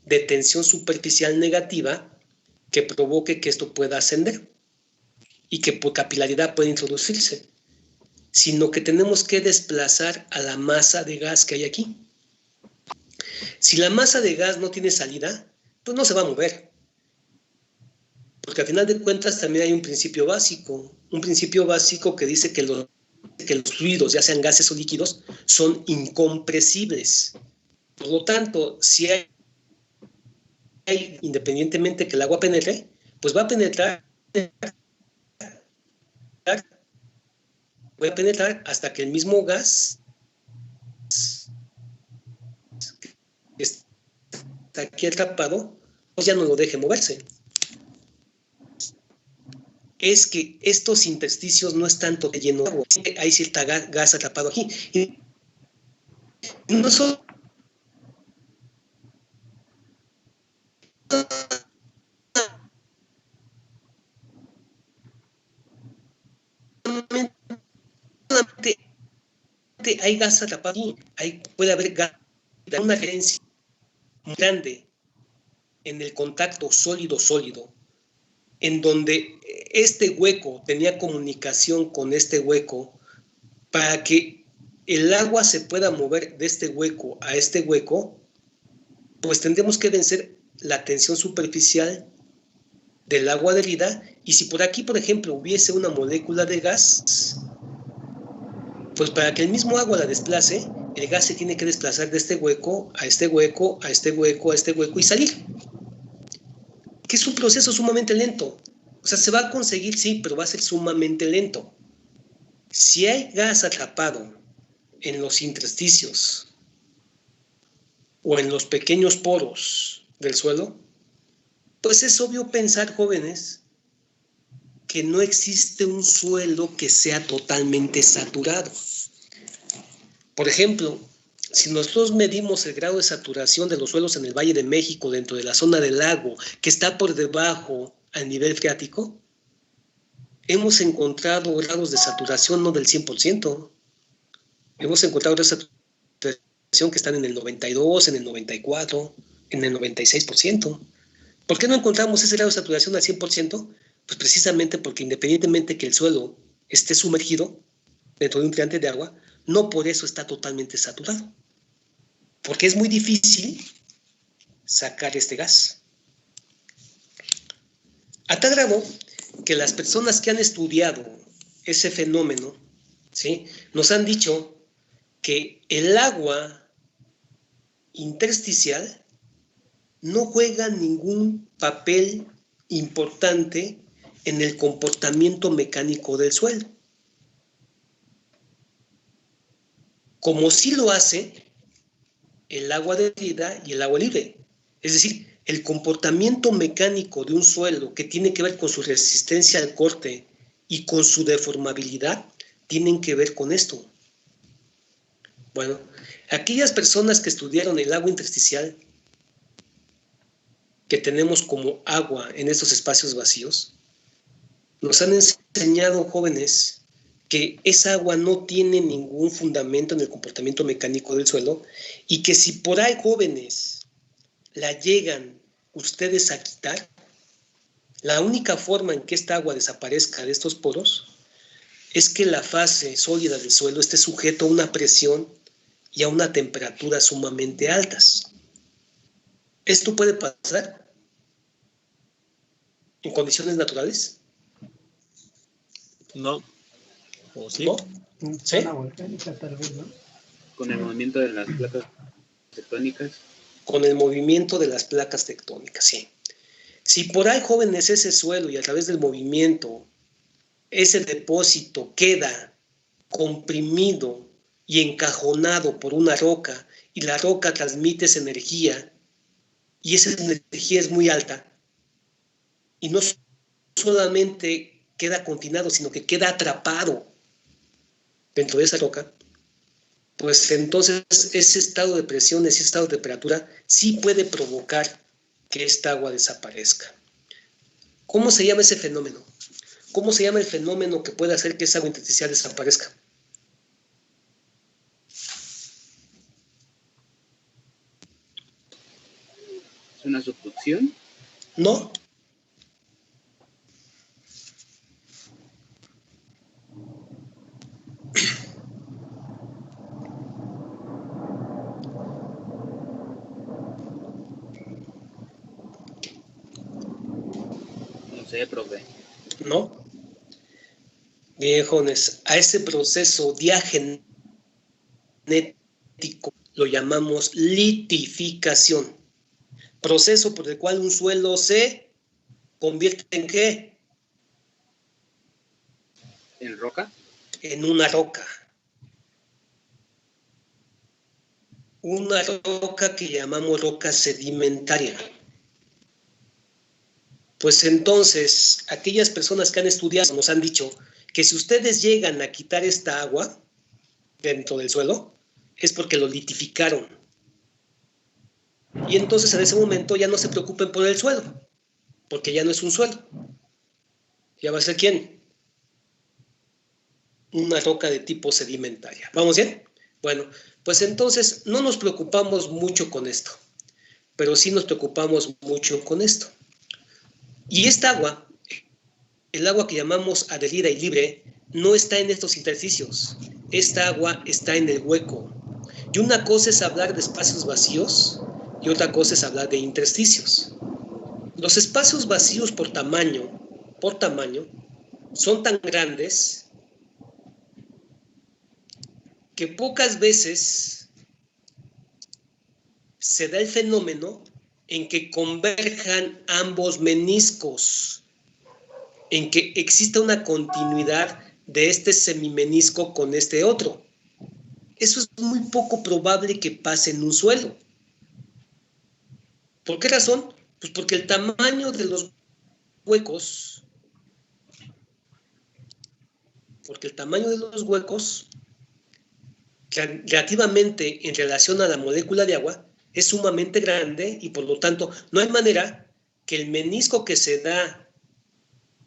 de tensión superficial negativa que provoque que esto pueda ascender y que por capilaridad pueda introducirse, sino que tenemos que desplazar a la masa de gas que hay aquí. Si la masa de gas no tiene salida, pues no se va a mover. Porque al final de cuentas también hay un principio básico que dice que los fluidos, ya sean gases o líquidos, son incompresibles. Por lo tanto, si hay, independientemente que el agua penetre, pues va a penetrar hasta que el mismo gas que está aquí atrapado, pues ya no lo deje moverse. Es que estos intersticios no están todo llenos de agua, hay cierta gas atrapado aquí. Y no solamente hay gas atrapado aquí, puede haber gas, una diferencia muy grande en el contacto sólido-sólido, en donde este hueco tenía comunicación con este hueco. Para que el agua se pueda mover de este hueco a este hueco, pues tendremos que vencer la tensión superficial del agua adherida, y si por aquí, por ejemplo, hubiese una molécula de gas, pues para que el mismo agua la desplace, el gas se tiene que desplazar de este hueco a este hueco, a este hueco, a este hueco y salir. Que es un proceso sumamente lento. O sea, se va a conseguir, sí, pero va a ser sumamente lento. Si hay gas atrapado en los intersticios o en los pequeños poros del suelo, pues es obvio pensar, jóvenes, que no existe un suelo que sea totalmente saturado. Por ejemplo, si nosotros medimos el grado de saturación de los suelos en el Valle de México dentro de la zona del lago, que está por debajo al nivel freático, hemos encontrado grados de saturación no del 100%. Hemos encontrado grados de saturación que están en el 92, en el 94, en el 96%. ¿Por qué no encontramos ese grado de saturación al 100%? Pues precisamente porque independientemente que el suelo esté sumergido dentro de un tirante de agua, no por eso está totalmente saturado. Porque es muy difícil sacar este gas. A tal grado que las personas que han estudiado ese fenómeno, ¿sí?, nos han dicho que el agua intersticial no juega ningún papel importante en el comportamiento mecánico del suelo, como sí lo hace el agua derretida y el agua libre. Es decir, el comportamiento mecánico de un suelo que tiene que ver con su resistencia al corte y con su deformabilidad, tienen que ver con esto. Bueno, aquellas personas que estudiaron el agua intersticial, que tenemos como agua en estos espacios vacíos, nos han enseñado, jóvenes, que esa agua no tiene ningún fundamento en el comportamiento mecánico del suelo y que si por ahí, jóvenes, la llegan ustedes a quitar, la única forma en que esta agua desaparezca de estos poros es que la fase sólida del suelo esté sujeto a una presión y a una temperatura sumamente altas. ¿Esto puede pasar en condiciones naturales? No. ¿O sí? ¿No? ¿Sí? Una volcánica tal vez, ¿no? Con el movimiento de las placas tectónicas. Con el movimiento de las placas tectónicas, sí. Si por ahí, jóvenes, ese suelo y a través del movimiento, ese depósito queda comprimido y encajonado por una roca y la roca transmite esa energía y esa energía es muy alta y no solamente queda confinado, sino que queda atrapado dentro de esa roca, pues entonces ese estado de presión, ese estado de temperatura, sí puede provocar que esta agua desaparezca. ¿Cómo se llama ese fenómeno? ¿Cómo se llama el fenómeno que puede hacer que esa agua intersticial desaparezca? ¿Es una subducción? No. No sé, profe. ¿No? Bien, jóvenes, a ese proceso diagenético lo llamamos litificación. Proceso por el cual un suelo se convierte en ¿qué? ¿En roca? En una roca. Una roca que llamamos roca sedimentaria. Pues entonces, aquellas personas que han estudiado nos han dicho que si ustedes llegan a quitar esta agua dentro del suelo, es porque lo litificaron. Y entonces en ese momento ya no se preocupen por el suelo, porque ya no es un suelo. ¿Ya va a ser quién? Una roca de tipo sedimentaria. ¿Vamos bien? Bueno, pues entonces no nos preocupamos mucho con esto, pero sí nos preocupamos mucho con esto. Y esta agua, el agua que llamamos adherida y libre, no está en estos intersticios. Esta agua está en el hueco. Y una cosa es hablar de espacios vacíos y otra cosa es hablar de intersticios. Los espacios vacíos por tamaño, son tan grandes que pocas veces se da el fenómeno en que converjan ambos meniscos, en que exista una continuidad de este semimenisco con este otro. Eso es muy poco probable que pase en un suelo. ¿Por qué razón? Pues porque el tamaño de los huecos, relativamente en relación a la molécula de agua, es sumamente grande y por lo tanto no hay manera que el menisco que se da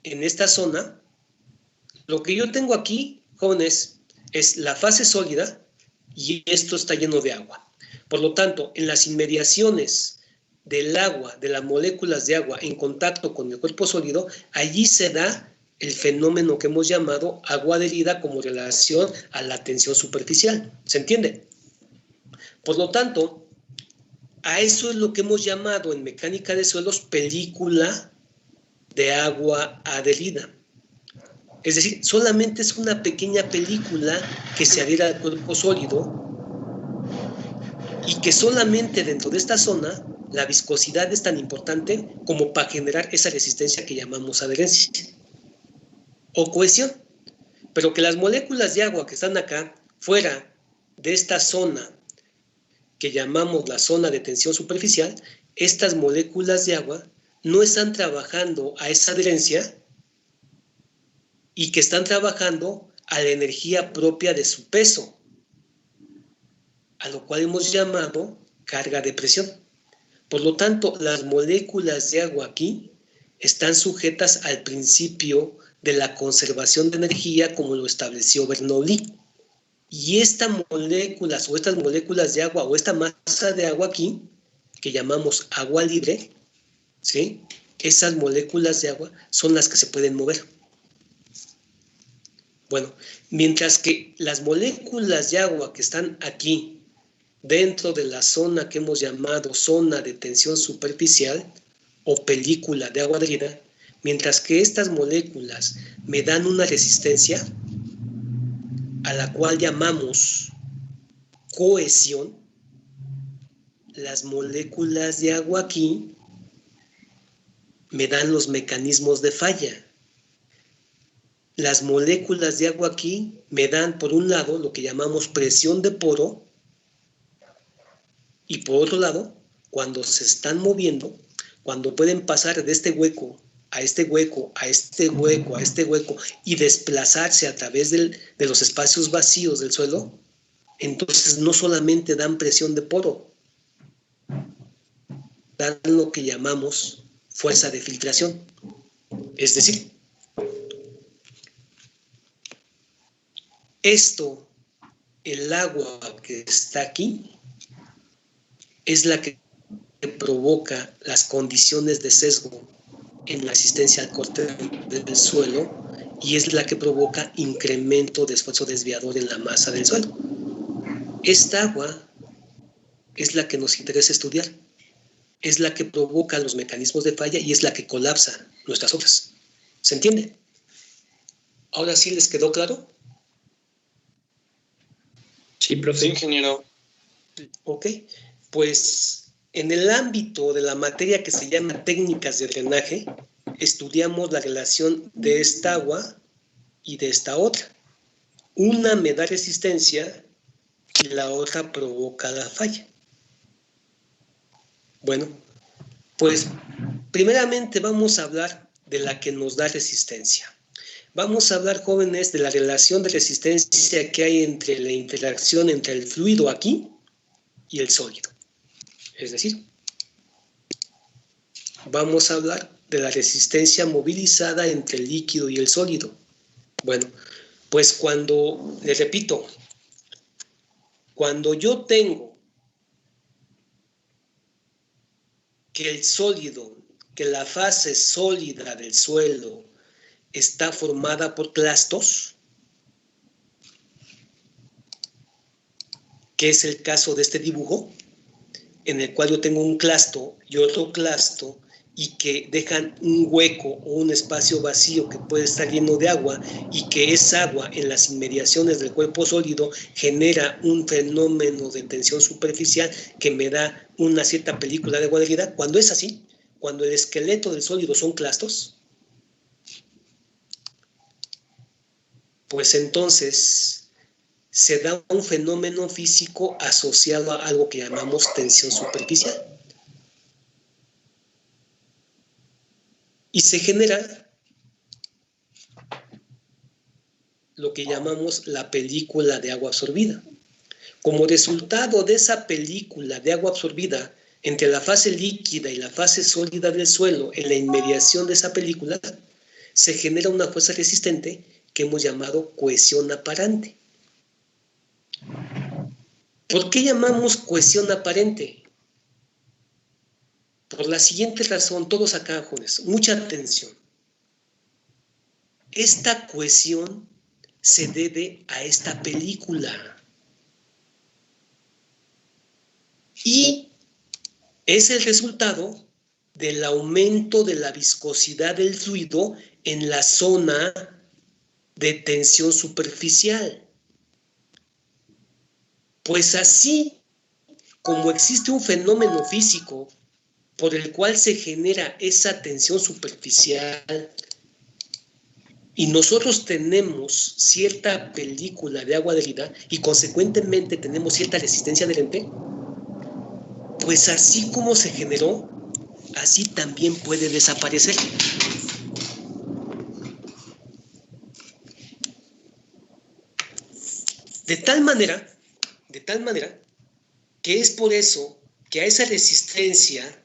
en esta zona, lo que yo tengo aquí, jóvenes, es la fase sólida y esto está lleno de agua. Por lo tanto, en las inmediaciones del agua, de las moléculas de agua en contacto con el cuerpo sólido, allí se da el fenómeno que hemos llamado agua adherida como relación a la tensión superficial. ¿Se entiende? Por lo tanto, a eso es lo que hemos llamado en mecánica de suelos película de agua adherida. Es decir, solamente es una pequeña película que se adhiere al cuerpo sólido y que solamente dentro de esta zona la viscosidad es tan importante como para generar esa resistencia que llamamos adherencia o cohesión. Pero que las moléculas de agua que están acá, fuera de esta zona que llamamos la zona de tensión superficial, estas moléculas de agua no están trabajando a esa adherencia y que están trabajando a la energía propia de su peso, a lo cual hemos llamado carga de presión. Por lo tanto, las moléculas de agua aquí están sujetas al principio de la conservación de energía como lo estableció Bernoulli. Y estas moléculas de agua o esta masa de agua aquí, que llamamos agua libre, ¿sí? Esas moléculas de agua son las que se pueden mover. Bueno, mientras que las moléculas de agua que están aquí, dentro de la zona que hemos llamado zona de tensión superficial o película de agua adherida, mientras que estas moléculas me dan una resistencia a la cual llamamos cohesión, las moléculas de agua aquí me dan los mecanismos de falla. Las moléculas de agua aquí me dan, por un lado, lo que llamamos presión de poro, y por otro lado, cuando se están moviendo, cuando pueden pasar de este hueco a este hueco, a este hueco, a este hueco, y desplazarse a través de los espacios vacíos del suelo, entonces no solamente dan presión de poro, dan lo que llamamos fuerza de filtración. Es decir, el agua que está aquí, es la que provoca las condiciones de sesgo en la asistencia al corte del suelo y es la que provoca incremento de esfuerzo desviador en la masa del suelo. Esta agua es la que nos interesa estudiar, es la que provoca los mecanismos de falla y es la que colapsa nuestras obras. ¿Se entiende? ¿Ahora sí les quedó claro? Sí, profe. Sí, ingeniero. Ok, pues en el ámbito de la materia que se llama técnicas de drenaje, estudiamos la relación de esta agua y de esta otra. Una me da resistencia y la otra provoca la falla. Bueno, pues primeramente vamos a hablar de la que nos da resistencia. Vamos a hablar, jóvenes, de la relación de resistencia que hay entre la interacción entre el fluido aquí y el sólido. Es decir, vamos a hablar de la resistencia movilizada entre el líquido y el sólido. Bueno, pues les repito, cuando yo tengo que la fase sólida del suelo está formada por clastos, que es el caso de este dibujo, en el cual yo tengo un clasto y otro clasto, y que dejan un hueco o un espacio vacío que puede estar lleno de agua, y que esa agua en las inmediaciones del cuerpo sólido genera un fenómeno de tensión superficial que me da una cierta película de agua adherida. Cuando es así, cuando el esqueleto del sólido son clastos, pues entonces se da un fenómeno físico asociado a algo que llamamos tensión superficial. Y se genera lo que llamamos la película de agua absorbida. Como resultado de esa película de agua absorbida entre la fase líquida y la fase sólida del suelo, en la inmediación de esa película, se genera una fuerza resistente que hemos llamado cohesión aparente. ¿Por qué llamamos cohesión aparente? Por la siguiente razón, todos acá, jóvenes, mucha atención. Esta cohesión se debe a esta película. Y es el resultado del aumento de la viscosidad del fluido en la zona de tensión superficial. Pues así como existe un fenómeno físico por el cual se genera esa tensión superficial y nosotros tenemos cierta película de agua adherida y consecuentemente tenemos cierta resistencia adherente, pues así como se generó, así también puede desaparecer. De tal manera que es por eso que a esa resistencia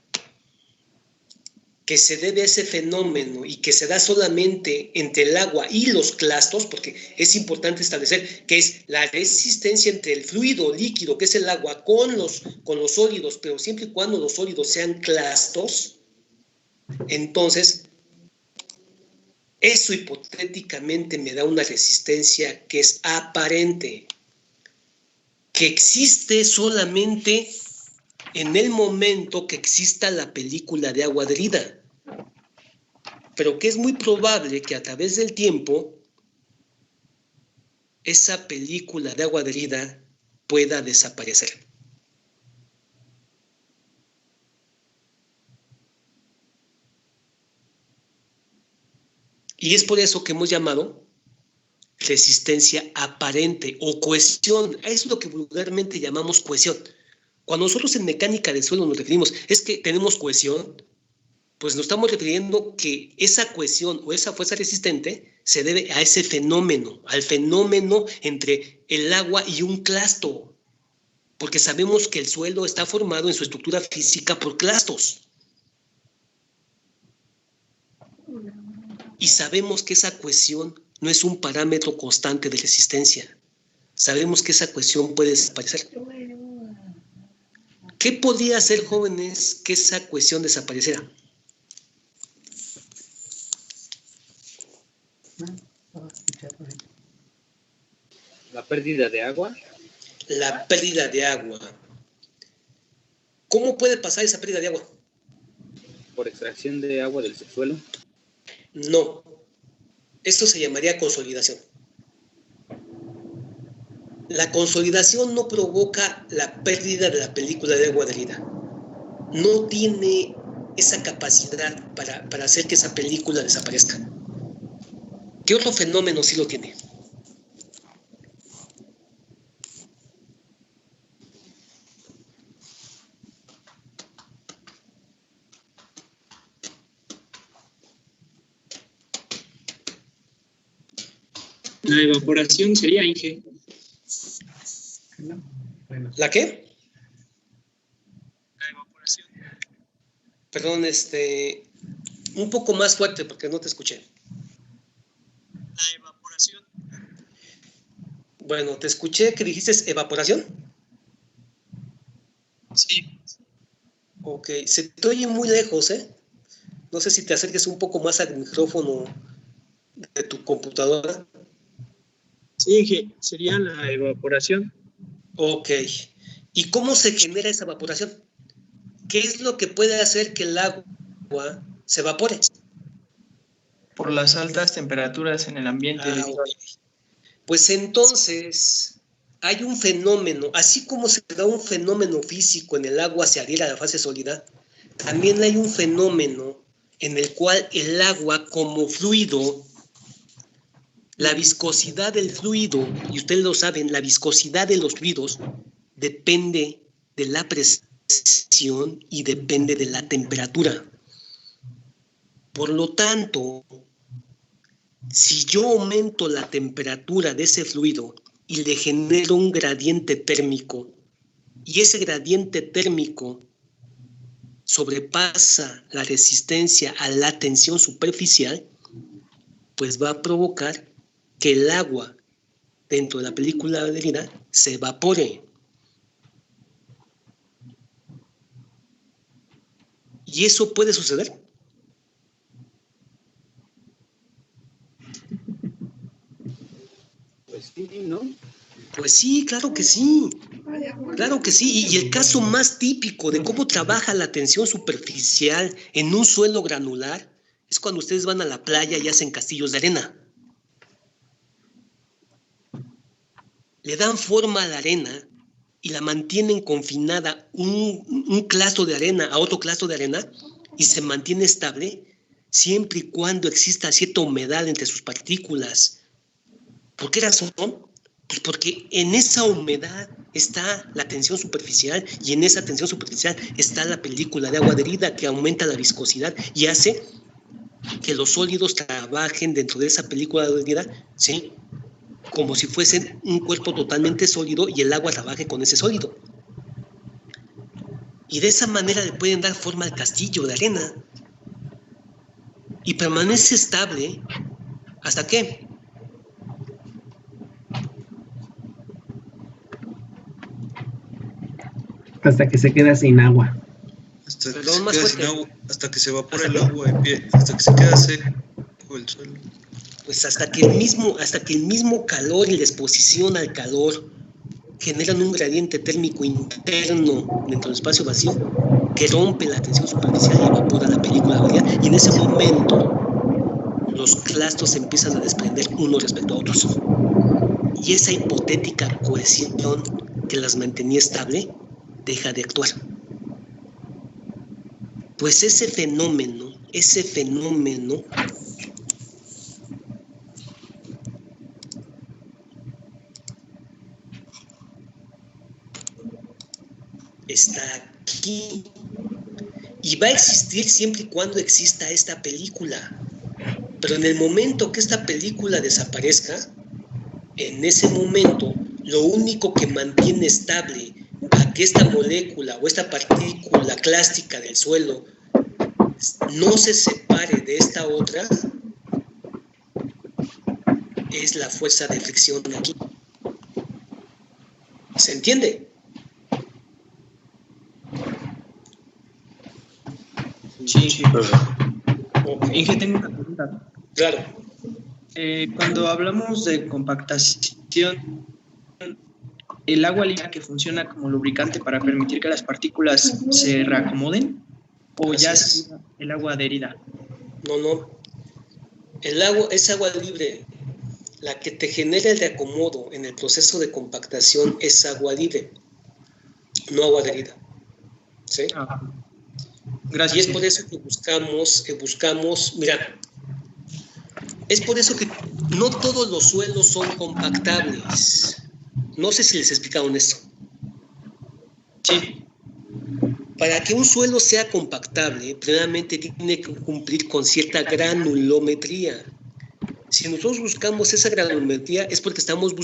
que se debe a ese fenómeno y que se da solamente entre el agua y los clastos, porque es importante establecer que es la resistencia entre el fluido líquido, que es el agua, con los sólidos, pero siempre y cuando los sólidos sean clastos, entonces eso hipotéticamente me da una resistencia que es aparente, que existe solamente en el momento que exista la película de agua adherida, pero que es muy probable que a través del tiempo esa película de agua adherida pueda desaparecer. Y es por eso que hemos llamado resistencia aparente o cohesión. Es lo que vulgarmente llamamos cohesión. Cuando nosotros en mecánica del suelo nos referimos, es que tenemos cohesión, pues nos estamos refiriendo que esa cohesión o esa fuerza resistente se debe a ese fenómeno, al fenómeno entre el agua y un clasto, porque sabemos que el suelo está formado en su estructura física por clastos. Y sabemos que esa cohesión no es un parámetro constante de resistencia. Sabemos que esa cohesión puede desaparecer. ¿Qué podría hacer, jóvenes, que esa cohesión desapareciera? La pérdida de agua. La pérdida de agua. ¿Cómo puede pasar esa pérdida de agua? Por extracción de agua del subsuelo. No. Esto se llamaría consolidación. La consolidación no provoca la pérdida de la película de agua adherida. No tiene esa capacidad para hacer que esa película desaparezca. ¿Qué otro fenómeno sí lo tiene? La evaporación sería, Inge. ¿La qué? La evaporación. Perdón, un poco más fuerte porque no te escuché. La evaporación. Bueno, te escuché que dijiste evaporación. Sí. Ok, se te oye muy lejos, ¿eh? No sé si te acerques un poco más al micrófono de tu computadora. Sí, Inge, sería la evaporación. Ok. ¿Y cómo se genera esa evaporación? ¿Qué es lo que puede hacer que el agua se evapore? Por las altas temperaturas en el ambiente. Ok. Pues entonces hay un fenómeno, así como se da un fenómeno físico en el agua se adhiere a la fase sólida, también hay un fenómeno en el cual el agua como fluido La viscosidad del fluido, y ustedes lo saben, la viscosidad de los fluidos depende de la presión y depende de la temperatura. Por lo tanto, si yo aumento la temperatura de ese fluido y le genero un gradiente térmico, y ese gradiente térmico sobrepasa la resistencia a la tensión superficial, pues va a provocar que el agua dentro de la película adherida se evapore. ¿Y eso puede suceder? Pues sí, ¿no? Pues sí, claro que sí. Claro que sí. Y el caso más típico de cómo trabaja la tensión superficial en un suelo granular es cuando ustedes van a la playa y hacen castillos de arena. Le dan forma a la arena y la mantienen confinada un clasto de arena a otro clasto de arena y se mantiene estable siempre y cuando exista cierta humedad entre sus partículas. ¿Por qué razón? Pues porque en esa humedad está la tensión superficial y en esa tensión superficial está la película de agua adherida que aumenta la viscosidad y hace que los sólidos trabajen dentro de esa película adherida, ¿sí?, como si fuesen un cuerpo totalmente sólido y el agua trabaje con ese sólido. Y de esa manera le pueden dar forma al castillo de arena. Y permanece estable ¿hasta qué? Hasta que se queda sin agua. Hasta que, Perdón, se más queda fuerte. sin agua, hasta que se evapora el agua de pie, hasta que se queda seco el suelo. Pues hasta que el mismo calor y la exposición al calor generan un gradiente térmico interno dentro del espacio vacío que rompe la tensión superficial y evapora la película adherida, y en ese momento los clastos se empiezan a desprender unos respecto a otros. Y esa hipotética cohesión que las mantenía estable deja de actuar. Pues ese fenómeno está aquí y va a existir siempre y cuando exista esta película. Pero en el momento que esta película desaparezca, en ese momento lo único que mantiene estable a que esta molécula o esta partícula clástica del suelo no se separe de esta otra es la fuerza de fricción aquí. ¿Se entiende? Sí. Okay. Inge, tengo una pregunta. Claro. Cuando hablamos de compactación, ¿el agua líquida que funciona como lubricante para permitir que las partículas se reacomoden? ¿O ya es el agua adherida? No. El agua es agua libre. La que te genera el reacomodo en el proceso de compactación es agua libre, no agua adherida. ¿Sí? Gracias. Y es por eso que buscamos, mira, es por eso que no todos los suelos son compactables. No sé si les explicaron esto. Sí. Para que un suelo sea compactable, primeramente tiene que cumplir con cierta granulometría. Si nosotros buscamos esa granulometría es porque estamos buscando